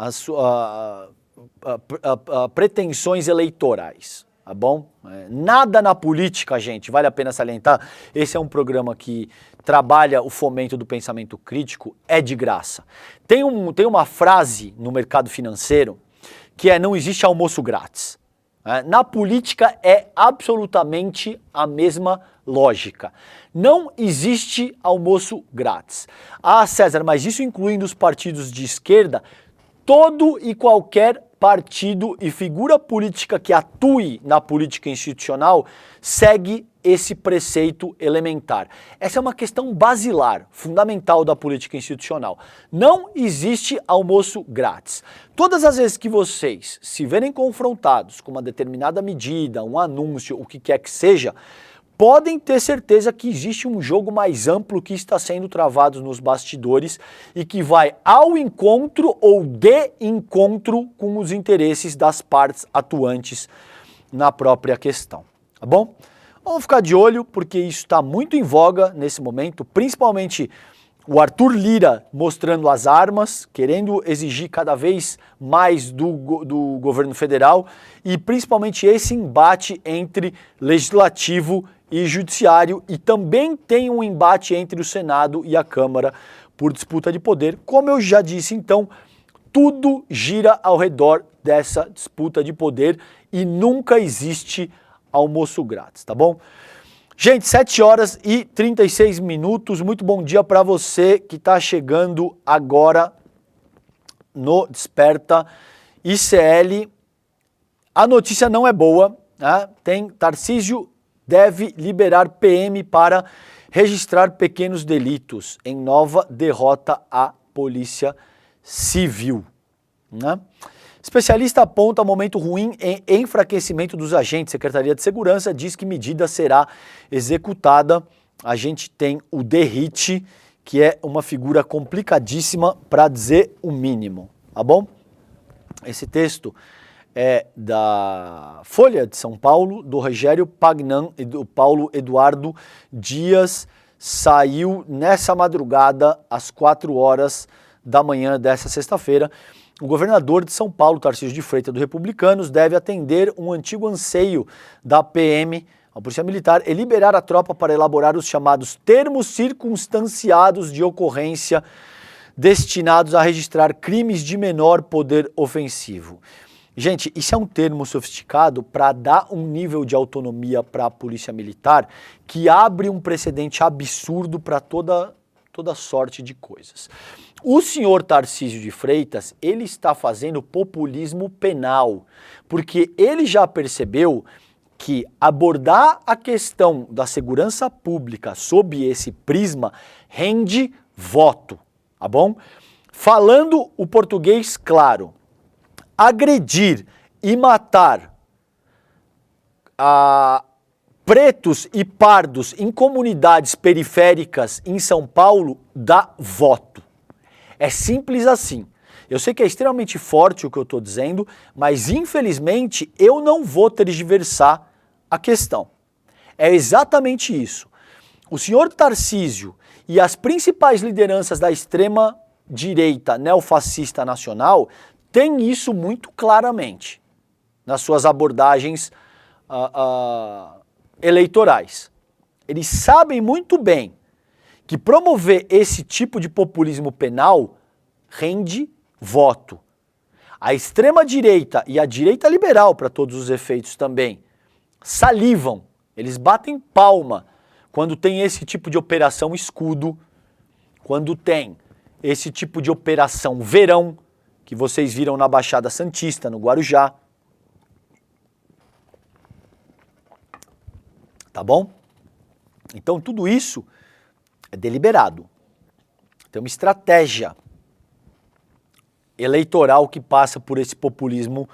pretensões eleitorais, tá bom? Nada na política, gente, vale a pena salientar, esse é um programa que trabalha o fomento do pensamento crítico, é de graça. Tem uma frase no mercado financeiro que é: não existe almoço grátis. Na política é absolutamente a mesma lógica. Não existe almoço grátis. Ah, César, mas isso incluindo os partidos de esquerda? Todo e qualquer partido e figura política que atue na política institucional segue esse preceito elementar. Essa é uma questão basilar, fundamental da política institucional. Não existe almoço grátis. Todas as vezes que vocês se verem confrontados com uma determinada medida, um anúncio, o que quer que seja, podem ter certeza que existe um jogo mais amplo que está sendo travado nos bastidores e que vai ao encontro ou de encontro com os interesses das partes atuantes na própria questão, tá bom? Vamos ficar de olho porque isso está muito em voga nesse momento, principalmente o Arthur Lira mostrando as armas, querendo exigir cada vez mais do governo federal e principalmente esse embate entre legislativo e judiciário, e também tem um embate entre o Senado e a Câmara por disputa de poder. Como eu já disse, então, tudo gira ao redor dessa disputa de poder e nunca existe almoço grátis, tá bom? Gente, 7 horas e 36 minutos, muito bom dia para você que está chegando agora no Desperta ICL. A notícia não é boa, né? Tem Tarcísio deve liberar PM para registrar pequenos delitos em nova derrota à Polícia Civil, né? Especialista aponta momento ruim em enfraquecimento dos agentes. Secretaria de Segurança diz que medida será executada. A gente tem o Derrite, que é uma figura complicadíssima para dizer o mínimo, tá bom? Esse texto é da Folha de São Paulo, do Rogério Pagnan e do Paulo Eduardo Dias. Saiu nessa madrugada, às 4 horas da manhã dessa sexta-feira. O governador de São Paulo, Tarcísio de Freitas, do Republicanos, deve atender um antigo anseio da PM, a Polícia Militar, e liberar a tropa para elaborar os chamados termos circunstanciados de ocorrência destinados a registrar crimes de menor poder ofensivo. Gente, isso é um termo sofisticado para dar um nível de autonomia para a Polícia Militar que abre um precedente absurdo para toda sorte de coisas. O senhor Tarcísio de Freitas, ele está fazendo populismo penal, porque ele já percebeu que abordar a questão da segurança pública sob esse prisma rende voto, tá bom? Falando o português claro, agredir e matar pretos e pardos em comunidades periféricas em São Paulo dá voto. É simples assim. Eu sei que é extremamente forte o que eu estou dizendo, mas infelizmente eu não vou tergiversar a questão. É exatamente isso. O senhor Tarcísio e as principais lideranças da extrema-direita neofascista nacional têm isso muito claramente nas suas abordagens eleitorais. Eles sabem muito bem que promover esse tipo de populismo penal rende voto. A extrema-direita e a direita liberal, para todos os efeitos também, salivam, eles batem palma quando tem esse tipo de operação escudo, quando tem esse tipo de operação verão, que vocês viram na Baixada Santista, no Guarujá. Tá bom? Então tudo isso é deliberado. Tem uma estratégia eleitoral que passa por esse populismo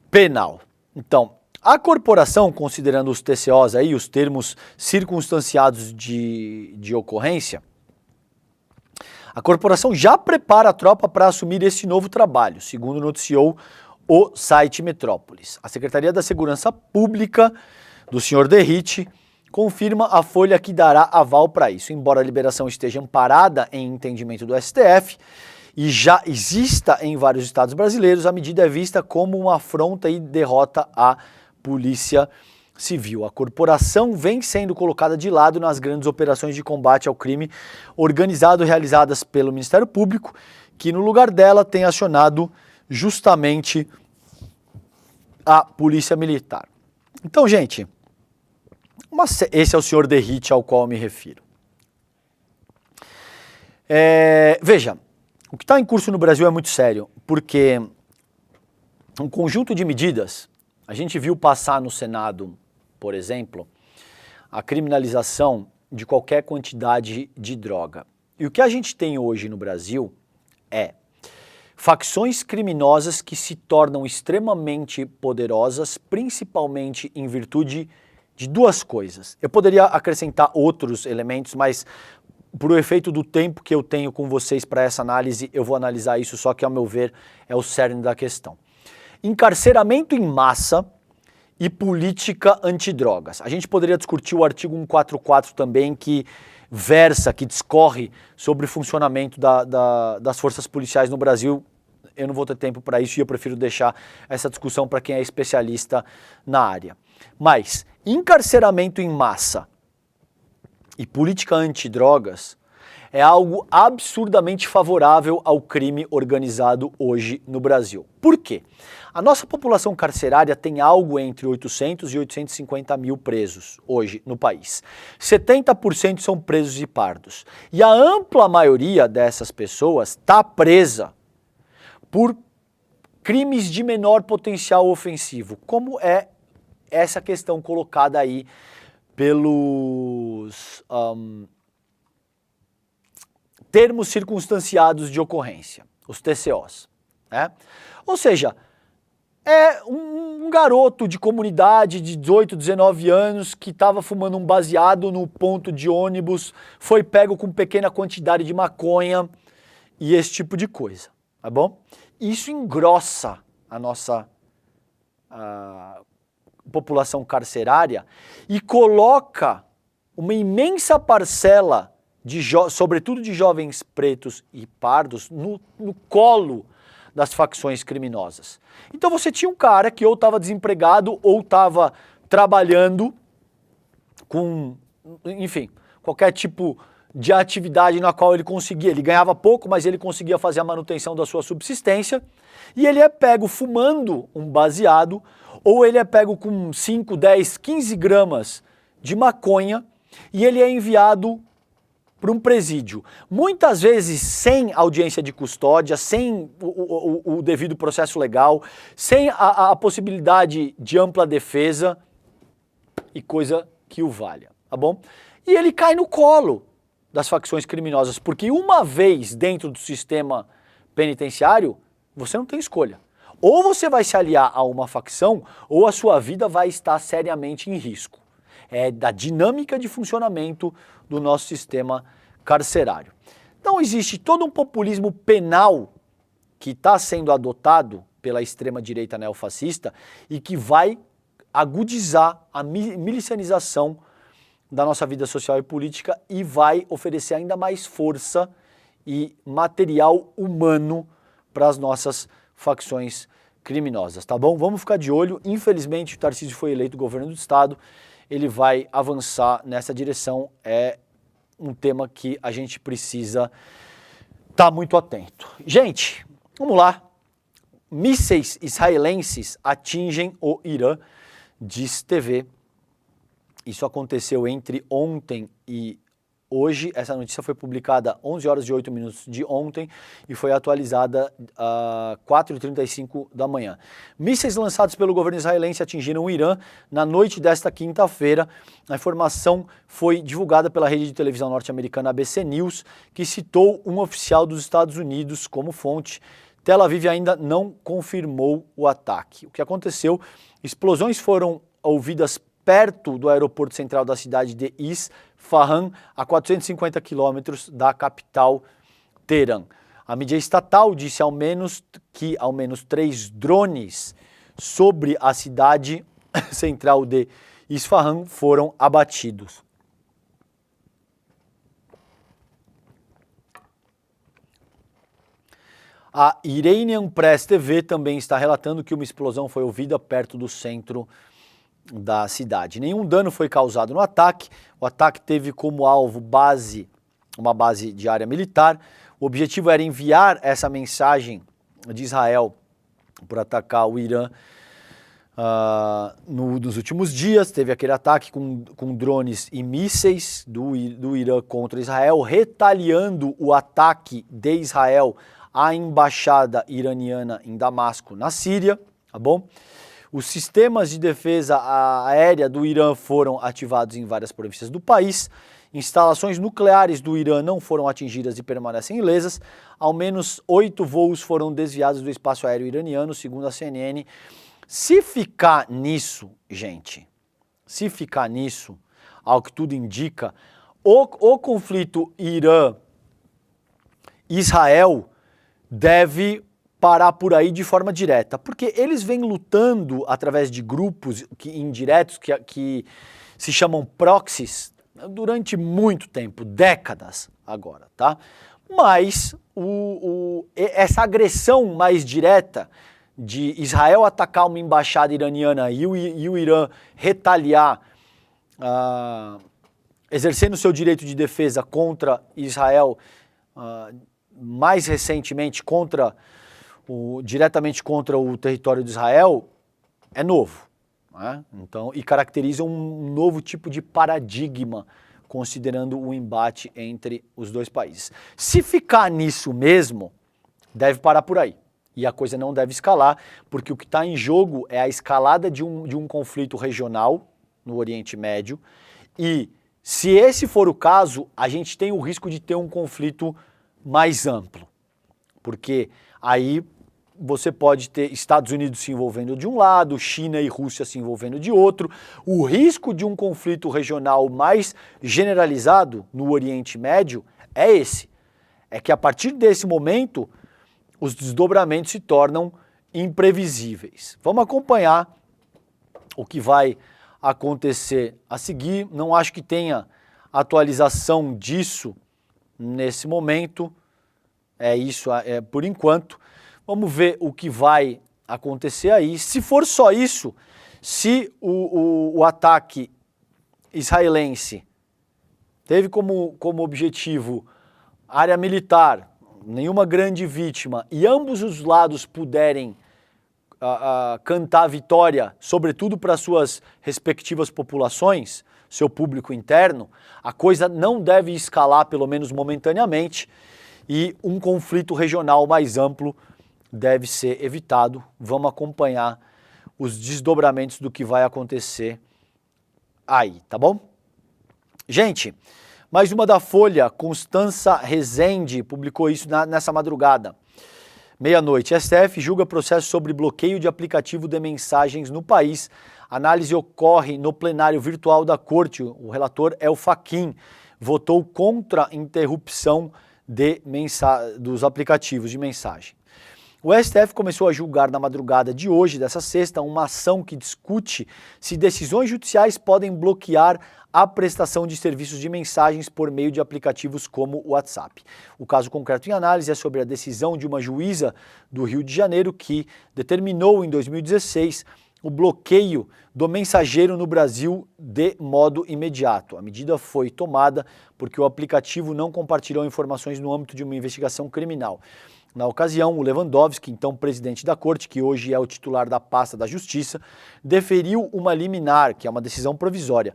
penal. Então, a corporação, considerando os TCOs aí, os termos circunstanciados de ocorrência, a corporação já prepara a tropa para assumir esse novo trabalho, segundo noticiou o site Metrópolis. A Secretaria da Segurança Pública do senhor Derrite confirma a Folha que dará aval para isso. Embora a liberação esteja amparada em entendimento do STF e já exista em vários estados brasileiros, a medida é vista como uma afronta e derrota à Polícia Civil. A corporação vem sendo colocada de lado nas grandes operações de combate ao crime organizado realizadas pelo Ministério Público, que no lugar dela tem acionado justamente a Polícia Militar. Então, gente, esse é o senhor Derrite ao qual eu me refiro. Veja, o que está em curso no Brasil é muito sério, porque um conjunto de medidas. A gente viu passar no Senado, por exemplo, a criminalização de qualquer quantidade de droga. E o que a gente tem hoje no Brasil é facções criminosas que se tornam extremamente poderosas, principalmente em virtude de duas coisas. Eu poderia acrescentar outros elementos, mas por o efeito do tempo que eu tenho com vocês para essa análise, eu vou analisar isso, só que, ao meu ver, é o cerne da questão. Encarceramento em massa e política antidrogas. A gente poderia discutir o artigo 144 também, que versa, que discorre sobre o funcionamento das forças policiais no Brasil. Eu não vou ter tempo para isso e eu prefiro deixar essa discussão para quem é especialista na área. Mas encarceramento em massa e política antidrogas é algo absurdamente favorável ao crime organizado hoje no Brasil. Por quê? A nossa população carcerária tem algo entre 800 e 850 mil presos hoje no país. 70% são presos e pardos. E a ampla maioria dessas pessoas está presa por crimes de menor potencial ofensivo, como é essa questão colocada aí pelos termos circunstanciados de ocorrência, os TCOs, né? Ou seja, é um garoto de comunidade de 18, 19 anos que estava fumando um baseado no ponto de ônibus, foi pego com pequena quantidade de maconha e esse tipo de coisa, tá bom? Isso engrossa a nossa população carcerária e coloca uma imensa parcela, sobretudo de jovens pretos e pardos, no colo das facções criminosas. Então você tinha um cara que ou estava desempregado ou estava trabalhando com, enfim, qualquer tipo de atividade na qual ele conseguia. Ele ganhava pouco, mas ele conseguia fazer a manutenção da sua subsistência. E ele é pego fumando um baseado, ou ele é pego com 5, 10, 15 gramas de maconha e ele é enviado para um presídio. Muitas vezes sem audiência de custódia, sem o devido processo legal, sem a possibilidade de ampla defesa e coisa que o valha, tá bom? E ele cai no colo das facções criminosas, porque uma vez dentro do sistema penitenciário, você não tem escolha. Ou você vai se aliar a uma facção, ou a sua vida vai estar seriamente em risco. É da dinâmica de funcionamento do nosso sistema carcerário. Então existe todo um populismo penal que está sendo adotado pela extrema-direita neofascista e que vai agudizar a milicianização da nossa vida social e política e vai oferecer ainda mais força e material humano para as nossas facções criminosas, tá bom? Vamos ficar de olho. Infelizmente, o Tarcísio foi eleito governo do estado, ele vai avançar nessa direção, é um tema que a gente precisa estar muito atento. Gente, vamos lá. Mísseis israelenses atingem o Irã, diz TV. Isso aconteceu entre ontem e hoje. Essa notícia foi publicada 11 horas e 8 minutos de ontem e foi atualizada às 4h35 da manhã. Mísseis lançados pelo governo israelense atingiram o Irã na noite desta quinta-feira. A informação foi divulgada pela rede de televisão norte-americana ABC News, que citou um oficial dos Estados Unidos como fonte. Tel Aviv ainda não confirmou o ataque. O que aconteceu? Explosões foram ouvidas perto do aeroporto central da cidade de Isfahan, a 450 quilômetros da capital Teherã. A mídia estatal disse que ao menos 3 drones sobre a cidade central de Isfahan foram abatidos. A Iranian Press TV também está relatando que uma explosão foi ouvida perto do centro da cidade. Nenhum dano foi causado no ataque. O ataque teve como alvo uma base de área militar. O objetivo era enviar essa mensagem de Israel por atacar o Irã nos últimos dias. Teve aquele ataque com drones e mísseis do Irã contra Israel, retaliando o ataque de Israel à embaixada iraniana em Damasco, na Síria, tá bom? Os sistemas de defesa aérea do Irã foram ativados em várias províncias do país. Instalações nucleares do Irã não foram atingidas e permanecem ilesas. Ao menos 8 voos foram desviados do espaço aéreo iraniano, segundo a CNN. Se ficar nisso, gente, se ficar nisso, ao que tudo indica, o conflito Irã-Israel deve parar por aí de forma direta, porque eles vêm lutando através de grupos indiretos que se chamam proxies durante muito tempo, décadas agora, tá? Mas essa agressão mais direta de Israel atacar uma embaixada iraniana e o Irã retaliar, exercendo seu direito de defesa contra Israel, mais recentemente diretamente contra o território de Israel, é novo, né? Então, e caracteriza um novo tipo de paradigma, considerando o embate entre os dois países. Se ficar nisso mesmo, deve parar por aí. E a coisa não deve escalar, porque o que está em jogo é a escalada de um conflito regional no Oriente Médio. E se esse for o caso, a gente tem o risco de ter um conflito mais amplo. Porque aí você pode ter Estados Unidos se envolvendo de um lado, China e Rússia se envolvendo de outro. O risco de um conflito regional mais generalizado no Oriente Médio é esse. É que a partir desse momento, os desdobramentos se tornam imprevisíveis. Vamos acompanhar o que vai acontecer a seguir. Não acho que tenha atualização disso nesse momento. É isso, por enquanto. Vamos ver o que vai acontecer aí. Se for só isso, se o ataque israelense teve como objetivo área militar, nenhuma grande vítima, e ambos os lados puderem cantar a vitória, sobretudo para suas respectivas populações, seu público interno, a coisa não deve escalar, pelo menos momentaneamente, e um conflito regional mais amplo deve ser evitado. Vamos acompanhar os desdobramentos do que vai acontecer aí, tá bom? Gente, mais uma da Folha, Constança Rezende publicou isso nessa madrugada. Meia-noite, STF julga processo sobre bloqueio de aplicativo de mensagens no país. Análise ocorre no plenário virtual da corte. O relator é o Fachin, votou contra a interrupção dos aplicativos de mensagem. O STF começou a julgar na madrugada de hoje, dessa sexta, uma ação que discute se decisões judiciais podem bloquear a prestação de serviços de mensagens por meio de aplicativos como o WhatsApp. O caso concreto em análise é sobre a decisão de uma juíza do Rio de Janeiro que determinou em 2016 o bloqueio do mensageiro no Brasil de modo imediato. A medida foi tomada porque o aplicativo não compartilhou informações no âmbito de uma investigação criminal. Na ocasião, o Lewandowski, então presidente da corte, que hoje é o titular da pasta da Justiça, deferiu uma liminar, que é uma decisão provisória,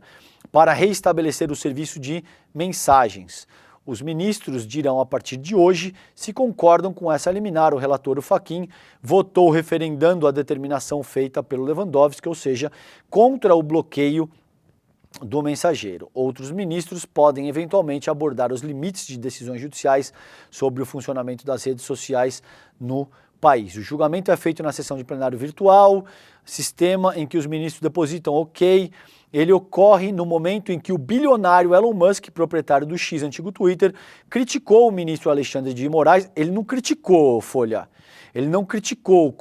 para reestabelecer o serviço de mensagens. Os ministros dirão a partir de hoje se concordam com essa liminar. O relator, o Fachin, votou referendando a determinação feita pelo Lewandowski, ou seja, contra o bloqueio do mensageiro. Outros ministros podem eventualmente abordar os limites de decisões judiciais sobre o funcionamento das redes sociais no país. O julgamento é feito na sessão de plenário virtual, sistema em que os ministros depositam ok. Ele ocorre no momento em que o bilionário Elon Musk, proprietário do X, antigo Twitter, criticou o ministro Alexandre de Moraes. Ele não criticou, Folha, ele não criticou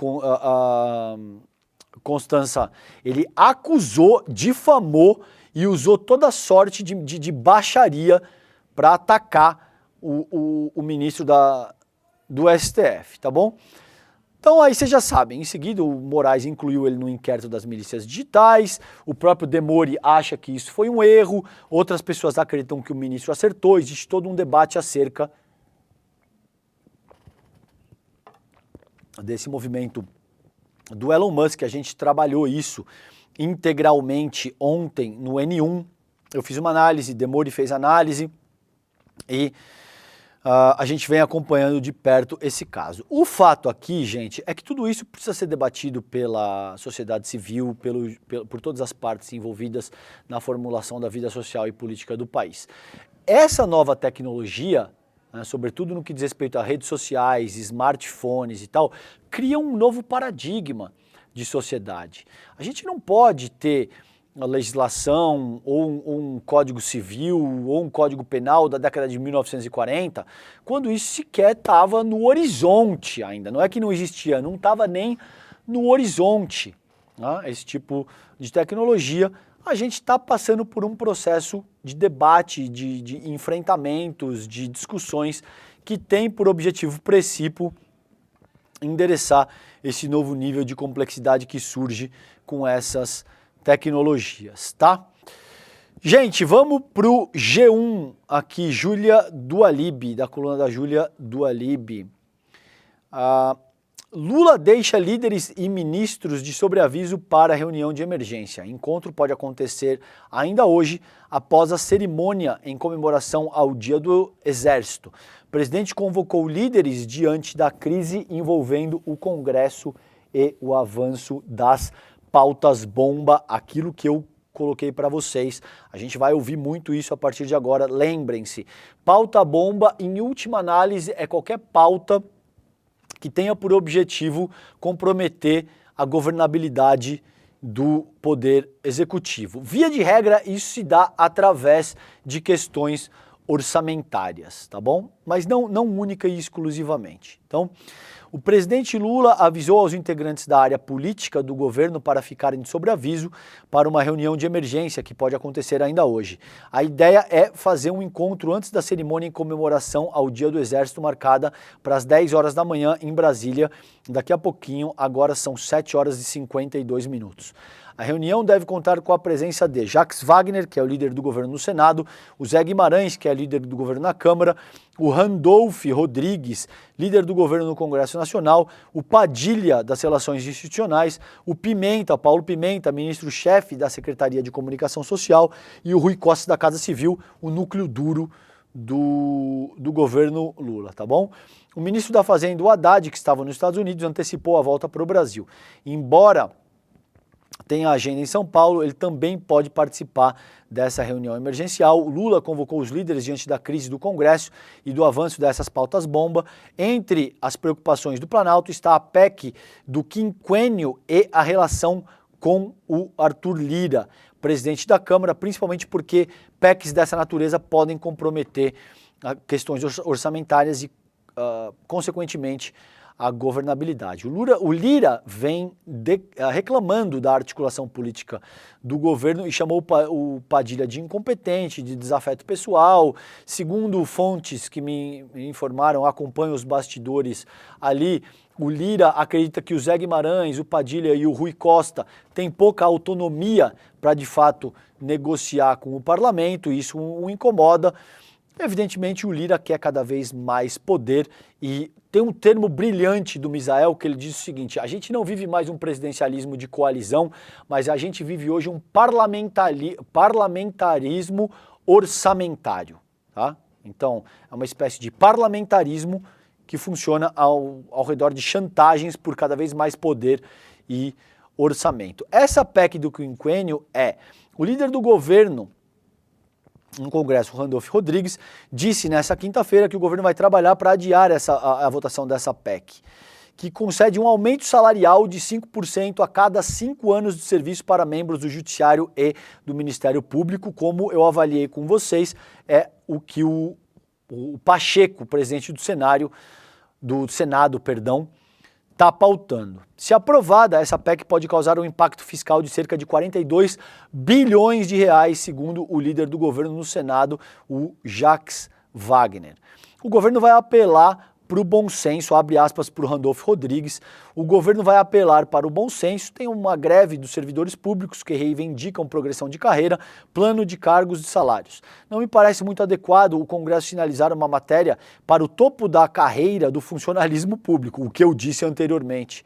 Constança, ele acusou, difamou e usou toda sorte de baixaria para atacar o ministro do STF, tá bom? Então aí vocês já sabem, em seguida o Moraes incluiu ele no inquérito das milícias digitais, o próprio Demori acha que isso foi um erro, outras pessoas acreditam que o ministro acertou, existe todo um debate acerca desse movimento do Elon Musk. A gente trabalhou isso integralmente ontem no N1, eu fiz uma análise, Demori fez análise e a gente vem acompanhando de perto esse caso. O fato aqui, gente, é que tudo isso precisa ser debatido pela sociedade civil, por todas as partes envolvidas na formulação da vida social e política do país. Essa nova tecnologia, né, sobretudo no que diz respeito a redes sociais, smartphones e tal, cria um novo paradigma de sociedade. A gente não pode ter a legislação ou um código civil ou um código penal da década de 1940, quando isso sequer estava no horizonte ainda. Não é que não existia, não estava nem no horizonte, né? Esse tipo de tecnologia. A gente está passando por um processo de debate, de enfrentamentos, de discussões que tem por objetivo principal endereçar esse novo nível de complexidade que surge com essas tecnologias, tá? Gente, vamos pro G1 aqui, Júlia Dualib, da coluna da Júlia Dualib. Lula deixa líderes e ministros de sobreaviso para reunião de emergência. Encontro pode acontecer ainda hoje, após a cerimônia em comemoração ao Dia do Exército. O presidente convocou líderes diante da crise envolvendo o Congresso e o avanço das pautas bomba, aquilo que eu coloquei para vocês. A gente vai ouvir muito isso a partir de agora. Lembrem-se, pauta bomba, em última análise, é qualquer pauta que tenha por objetivo comprometer a governabilidade do poder executivo. Via de regra, isso se dá através de questões orçamentárias, tá bom? Mas não única e exclusivamente. Então, o presidente Lula avisou aos integrantes da área política do governo para ficarem de sobreaviso para uma reunião de emergência que pode acontecer ainda hoje. A ideia é fazer um encontro antes da cerimônia em comemoração ao Dia do Exército, marcada para as 10 horas da manhã em Brasília. Daqui a pouquinho, agora são 7 horas e 52 minutos. A reunião deve contar com a presença de Jacques Wagner, que é o líder do governo no Senado, o Zé Guimarães, que é líder do governo na Câmara, o Randolph Rodrigues, líder do governo no Congresso Nacional, o Padilha, das Relações Institucionais, o Pimenta, Paulo Pimenta, ministro-chefe da Secretaria de Comunicação Social, e o Rui Costa, da Casa Civil, o núcleo duro do governo Lula, tá bom? O ministro da Fazenda, o Haddad, que estava nos Estados Unidos, antecipou a volta para o Brasil. Embora tem a agenda em São Paulo, ele também pode participar dessa reunião emergencial. O Lula convocou os líderes diante da crise do Congresso e do avanço dessas pautas-bomba. Entre as preocupações do Planalto está a PEC do quinquênio e a relação com o Arthur Lira, presidente da Câmara, principalmente porque PECs dessa natureza podem comprometer questões orçamentárias e, consequentemente, a governabilidade. O Lira vem reclamando da articulação política do governo e chamou o Padilha de incompetente, de desafeto pessoal. Segundo fontes que me informaram, acompanham os bastidores ali, o Lira acredita que o Zé Guimarães, o Padilha e o Rui Costa têm pouca autonomia para, de fato, negociar com o parlamento, e isso o incomoda. Evidentemente, o Lira quer cada vez mais poder e tem um termo brilhante do Misael que ele diz o seguinte: a gente não vive mais um presidencialismo de coalizão, mas a gente vive hoje um parlamentarismo orçamentário, tá? Então, é uma espécie de parlamentarismo que funciona ao redor de chantagens por cada vez mais poder e orçamento. Essa PEC do quinquênio o líder do governo no Congresso, Randolph Rodrigues, disse nessa quinta-feira que o governo vai trabalhar para adiar a votação dessa PEC, que concede um aumento salarial de 5% a cada 5 anos de serviço para membros do Judiciário e do Ministério Público. Como eu avaliei com vocês, é o que o Pacheco, presidente do Senado, está pautando. Se aprovada, essa PEC pode causar um impacto fiscal de cerca de 42 bilhões de reais, segundo o líder do governo no Senado, o Jacques Wagner. O governo vai apelar para o bom senso, abre aspas para o Randolph Rodrigues, o governo vai apelar para o bom senso, tem uma greve dos servidores públicos que reivindicam progressão de carreira, plano de cargos e salários. Não me parece muito adequado o Congresso sinalizar uma matéria para o topo da carreira do funcionalismo público, o que eu disse anteriormente.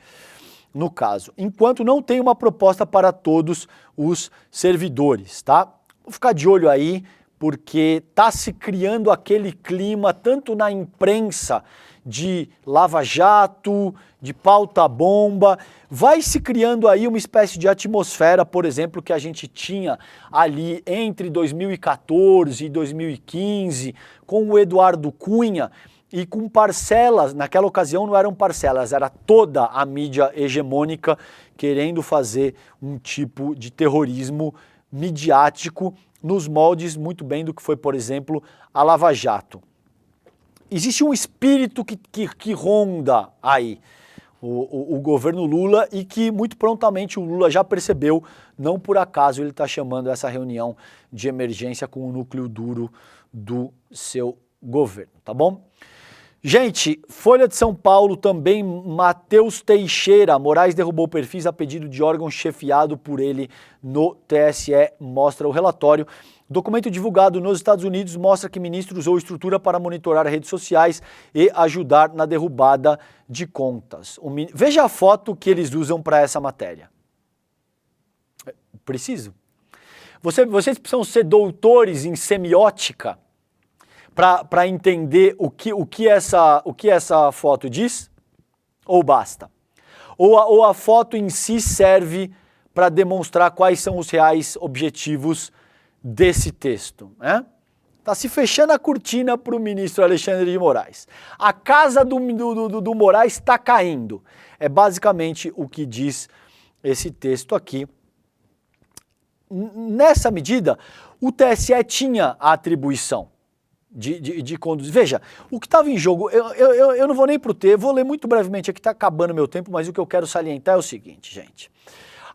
No caso, enquanto não tem uma proposta para todos os servidores, tá? Vou ficar de olho aí, porque está se criando aquele clima tanto na imprensa de lava-jato, de pauta-bomba, vai se criando aí uma espécie de atmosfera, por exemplo, que a gente tinha ali entre 2014 e 2015, com o Eduardo Cunha e com parcelas, naquela ocasião não eram parcelas, era toda a mídia hegemônica querendo fazer um tipo de terrorismo midiático nos moldes muito bem do que foi, por exemplo, a Lava Jato. Existe um espírito que ronda aí o governo Lula e que muito prontamente o Lula já percebeu, não por acaso ele está chamando essa reunião de emergência com o núcleo duro do seu governo, tá bom? Gente, Folha de São Paulo também, Matheus Teixeira, Moraes derrubou perfis a pedido de órgão chefiado por ele no TSE, mostra o relatório. Documento divulgado nos Estados Unidos mostra que ministro usou estrutura para monitorar redes sociais e ajudar na derrubada de contas. Veja a foto que eles usam para essa matéria. Preciso. Vocês precisam ser doutores em semiótica para entender o que essa foto diz? Ou basta? Ou a foto em si serve para demonstrar quais são os reais objetivos desse texto, né? Tá se fechando a cortina para o ministro Alexandre de Moraes. A casa do Moraes está caindo. É basicamente o que diz esse texto aqui. Nessa medida, o TSE tinha a atribuição de conduzir. Veja, o que estava em jogo, eu não vou nem pro T, vou ler muito brevemente aqui, está acabando meu tempo, mas o que eu quero salientar é o seguinte, gente.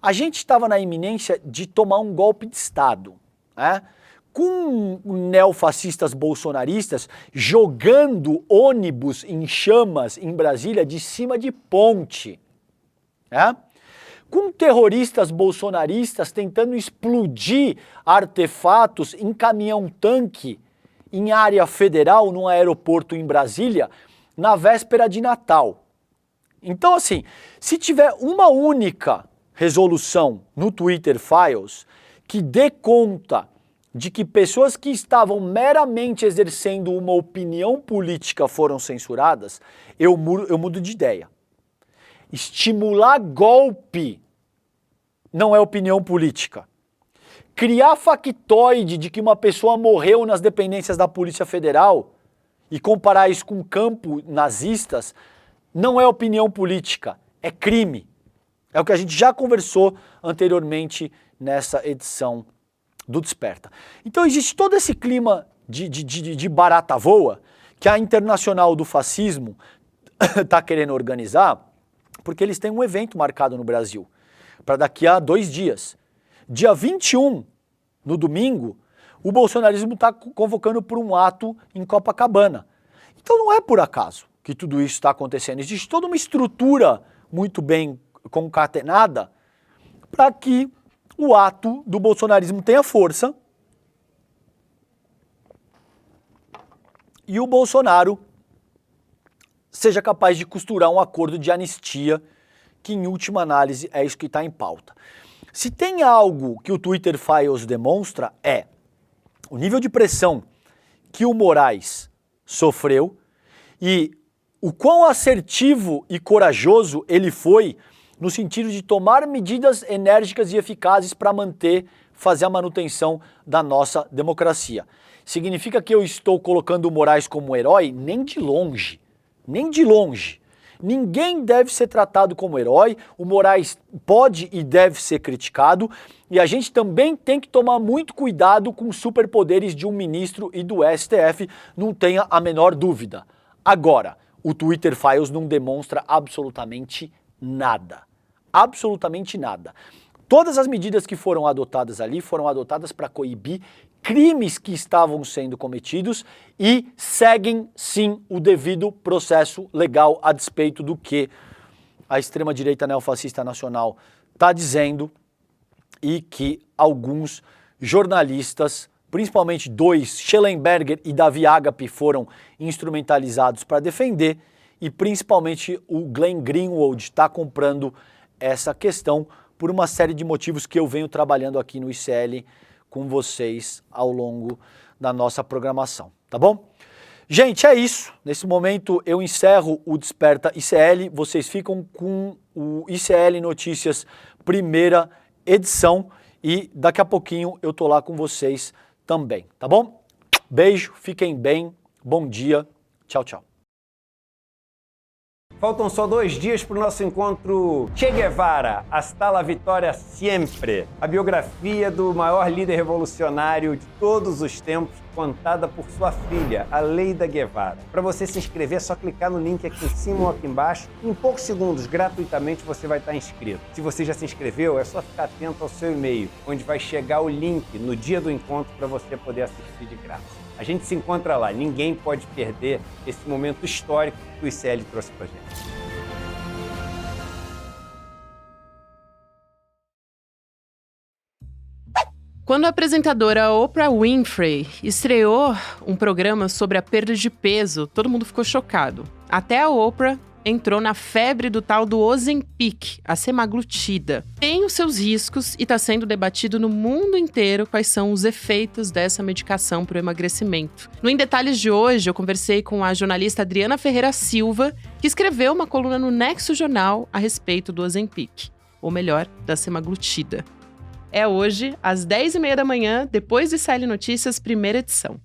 A gente estava na iminência de tomar um golpe de Estado, né? Com neofascistas bolsonaristas jogando ônibus em chamas em Brasília de cima de ponte, né? Com terroristas bolsonaristas tentando explodir artefatos em caminhão-tanque em área federal, num aeroporto em Brasília, na véspera de Natal. Então, assim, se tiver uma única resolução no Twitter Files que dê conta de que pessoas que estavam meramente exercendo uma opinião política foram censuradas, eu mudo de ideia. Estimular golpe não é opinião política. Criar factoide de que uma pessoa morreu nas dependências da Polícia Federal e comparar isso com campo nazistas não é opinião política, é crime. É o que a gente já conversou anteriormente nessa edição do Desperta. Então existe todo esse clima de barata voa que a Internacional do Fascismo está querendo organizar, porque eles têm um evento marcado no Brasil para daqui a 2 dias. Dia 21, no domingo, o bolsonarismo está convocando por um ato em Copacabana. Então não é por acaso que tudo isso está acontecendo. Existe toda uma estrutura muito bem concatenada para que o ato do bolsonarismo tenha força e o Bolsonaro seja capaz de costurar um acordo de anistia, que em última análise é isso que está em pauta. Se tem algo que o Twitter Files demonstra é o nível de pressão que o Moraes sofreu e o quão assertivo e corajoso ele foi no sentido de tomar medidas enérgicas e eficazes para fazer a manutenção da nossa democracia. Significa que eu estou colocando o Moraes como herói? Nem de longe, nem de longe. Ninguém deve ser tratado como herói, o Moraes pode e deve ser criticado, e a gente também tem que tomar muito cuidado com os superpoderes de um ministro e do STF, não tenha a menor dúvida. Agora, o Twitter Files não demonstra absolutamente nada. Absolutamente nada. Todas as medidas que foram adotadas ali foram adotadas para coibir crimes que estavam sendo cometidos e seguem sim o devido processo legal a despeito do que a extrema-direita neofascista nacional está dizendo e que alguns jornalistas, principalmente 2, Schellenberger e Davi Agape, foram instrumentalizados para defender e principalmente o Glenn Greenwald está comprando essa questão por uma série de motivos que eu venho trabalhando aqui no ICL com vocês ao longo da nossa programação, tá bom? Gente, é isso. Nesse momento eu encerro o Desperta ICL. Vocês ficam com o ICL Notícias primeira edição e daqui a pouquinho eu tô lá com vocês também, tá bom? Beijo, fiquem bem, bom dia, tchau, tchau. Faltam só 2 dias para o nosso encontro Che Guevara, Hasta la Vitória Siempre, a biografia do maior líder revolucionário de todos os tempos, contada por sua filha, a Leida Guevara. Para você se inscrever, é só clicar no link aqui em cima ou aqui embaixo. Em poucos segundos, gratuitamente, você vai estar inscrito. Se você já se inscreveu, é só ficar atento ao seu e-mail, onde vai chegar o link no dia do encontro para você poder assistir de graça. A gente se encontra lá, ninguém pode perder esse momento histórico que o ICL trouxe pra gente. Quando a apresentadora Oprah Winfrey estreou um programa sobre a perda de peso, todo mundo ficou chocado. Até a Oprah entrou na febre do tal do Ozempic, a semaglutida. Tem os seus riscos e está sendo debatido no mundo inteiro quais são os efeitos dessa medicação para o emagrecimento. No Em Detalhes de hoje, eu conversei com a jornalista Adriana Ferreira Silva, que escreveu uma coluna no Nexo Jornal a respeito do Ozempic, ou melhor, da semaglutida. É hoje, às 10h30 da manhã, depois do ICL Notícias, primeira edição.